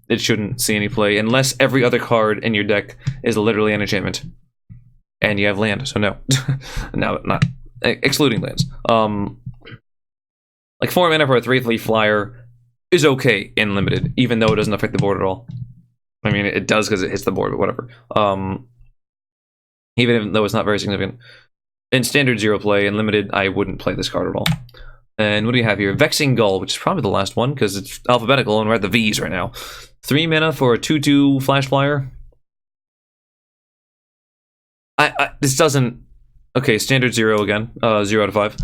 It shouldn't see any play unless every other card in your deck is literally an enchantment. And you have land, so no. No, not. Excluding lands. Like 4 mana for a 3/3 flyer is okay in limited, even though it doesn't affect the board at all. I mean, it does because it hits the board, but whatever. Even though it's not very significant. In standard 0 play, in limited, I wouldn't play this card at all. And what do you have here? Vexing Gull, which is probably the last one, because it's alphabetical and we're at the V's right now. 3 mana for a 2/2 Flash Flyer. This doesn't... Okay, standard 0 again. 0 out of 5.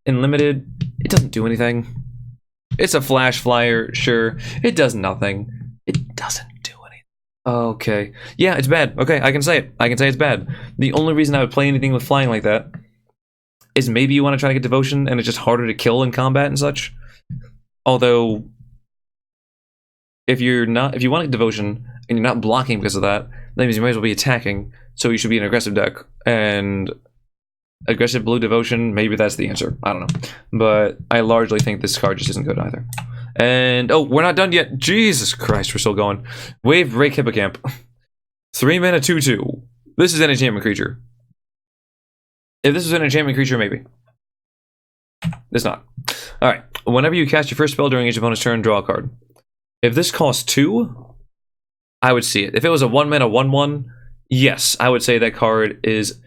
In limited, it doesn't do anything. It's a Flash Flyer, sure. It does nothing. It doesn't do anything. Okay. Yeah, it's bad. Okay, I can say it. I can say it's bad. The only reason I would play anything with flying like that is maybe you want to try to get Devotion, and it's just harder to kill in combat and such. Although, if you want to get Devotion, and you're not blocking because of that, that means you might as well be attacking, so you should be an aggressive deck. And aggressive blue Devotion, maybe that's the answer. I don't know. But I largely think this card just isn't good either. And, oh, we're not done yet. Jesus Christ, we're still going. Wavebrake Hippocamp. 3 mana 2/2. This is an enchantment creature. If this was an enchantment creature, maybe. It's not. Alright. Whenever you cast your first spell during each opponent's turn, draw a card. If this costs 2, I would see it. If it was a 1 mana 1/1, yes, I would say that card is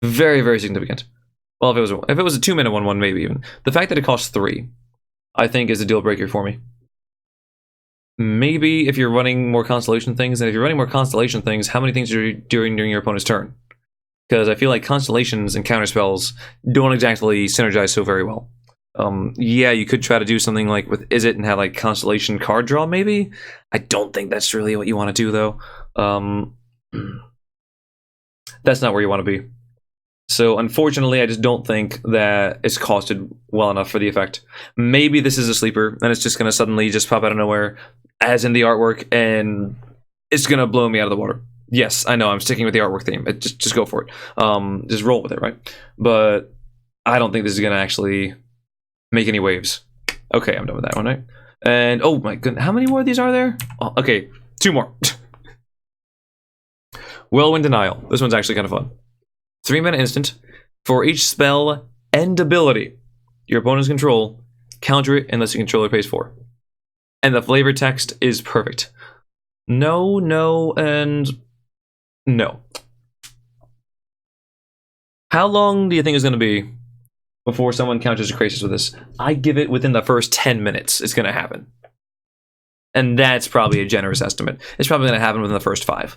very, very significant. Well, if it was a 2 mana 1/1, maybe even. The fact that it costs 3, I think, is a deal breaker for me. Maybe if you're running more Constellation things, and if you're running more Constellation things, how many things are you doing during your opponent's turn? Because I feel like Constellations and counterspells don't exactly synergize so very well. Yeah, you could try to do something like with Izzet and have like Constellation card draw, maybe? I don't think that's really what you want to do, though. That's not where you want to be. So, unfortunately, I just don't think that it's costed well enough for the effect. Maybe this is a sleeper, and it's just going to suddenly just pop out of nowhere, as in the artwork, and it's gonna blow me out of the water. Yes, I know, I'm sticking with the artwork theme. Just go for it. Just roll with it, right? But I don't think this is gonna actually make any waves. Okay, I'm done with that one, right? And oh my goodness, how many more of these are there? Oh, okay, 2 more. Whirlwind Denial. This one's actually kind of fun. 3-mana instant. For each spell and ability your opponent's control, counter it unless your controller pays 4. And the flavor text is perfect. No, no, and no. How long do you think it's going to be before someone counters a crisis with this? I give it within the first 10 minutes it's going to happen. And that's probably a generous estimate. It's probably going to happen within the first 5.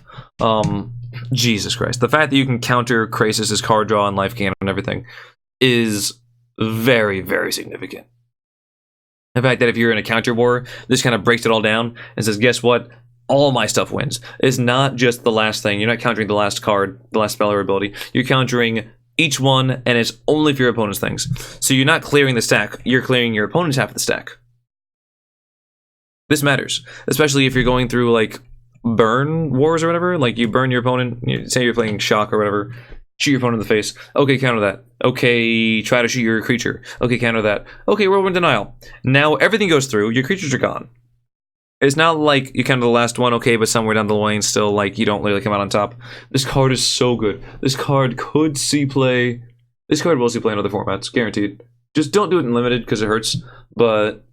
Jesus Christ. The fact that you can counter Krasis' card draw and life gain and everything is very, very significant. The fact that if you're in a counter war, this kind of breaks it all down and says, guess what? All my stuff wins. It's not just the last thing. You're not countering the last card, the last spell or ability. You're countering each one, and it's only for your opponent's things. So you're not clearing the stack. You're clearing your opponent's half of the stack. This matters, especially if you're going through, like, burn wars or whatever. Like, you burn your opponent, say you're playing Shock or whatever, shoot your opponent in the face. Okay, counter that. Okay, try to shoot your creature. Okay, counter that. Okay, Whirlwind Denial. Now everything goes through, your creatures are gone. It's not like you counter the last one, okay, but somewhere down the line still, like, you don't really come out on top. This card is so good. This card could see play. This card will see play in other formats, guaranteed. Just don't do it in Limited, because it hurts. But,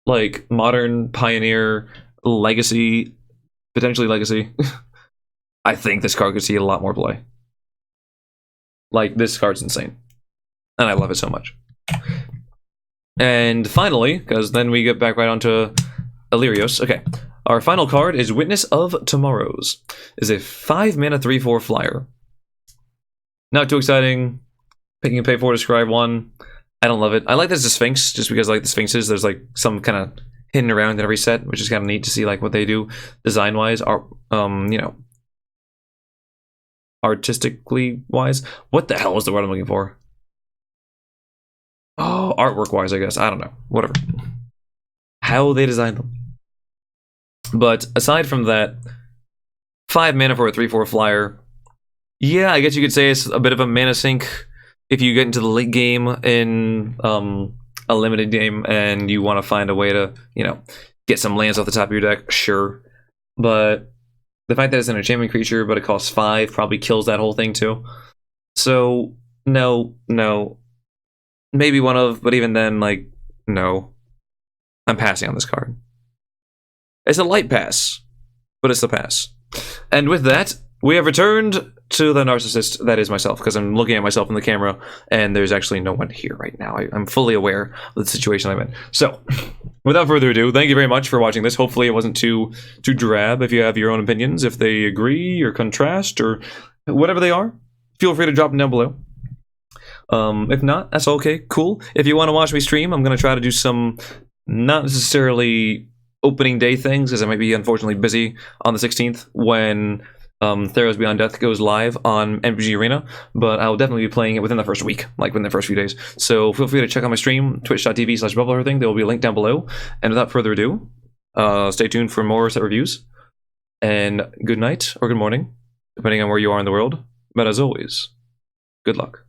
like, Modern, Pioneer, Legacy, potentially Legacy, I think this card could see a lot more play. Like, this card's insane. And I love it so much. And finally, because then we get back right onto Illyrios. Okay, our final card is Witness of Tomorrows. Is a 5-mana 3/4 flyer. Not too exciting. Picking a pay 4 to scry 1. I don't love it. I like this as a Sphinx, just because I like the Sphinxes. There's like some kind of hidden around in every set, which is kind of neat to see like what they do design-wise, you know, artistically wise. What the hell is the word I'm looking for? Oh, artwork-wise, I guess. I don't know. Whatever. How they designed them. But aside from that, 5 mana for a 3/4 flyer. Yeah, I guess you could say it's a bit of a mana sink if you get into the late game in a limited game and you want to find a way to, you know, get some lands off the top of your deck. Sure. But the fact that it's an enchantment creature, but it costs 5, probably kills that whole thing too. So, no. Maybe one of, but even then, like, no. I'm passing on this card. It's a light pass, but it's a pass. And with that, we have returned to the narcissist that is myself, because I'm looking at myself in the camera, and there's actually no one here right now. I'm fully aware of the situation I'm in. So, without further ado, thank you very much for watching this. Hopefully it wasn't too drab. If you have your own opinions, if they agree or contrast or whatever they are, feel free to drop them down below. If not, that's okay, cool. If you want to watch me stream, I'm going to try to do some not necessarily opening day things, as I might be unfortunately busy on the 16th when Theros Beyond Death goes live on MPG Arena, but I'll definitely be playing it within the first week, like within the first few days. So feel free to check out my stream, twitch.tv/bubblehearthing. There will be a link down below. And without further ado, stay tuned for more set reviews. And good night or good morning, depending on where you are in the world. But as always, good luck.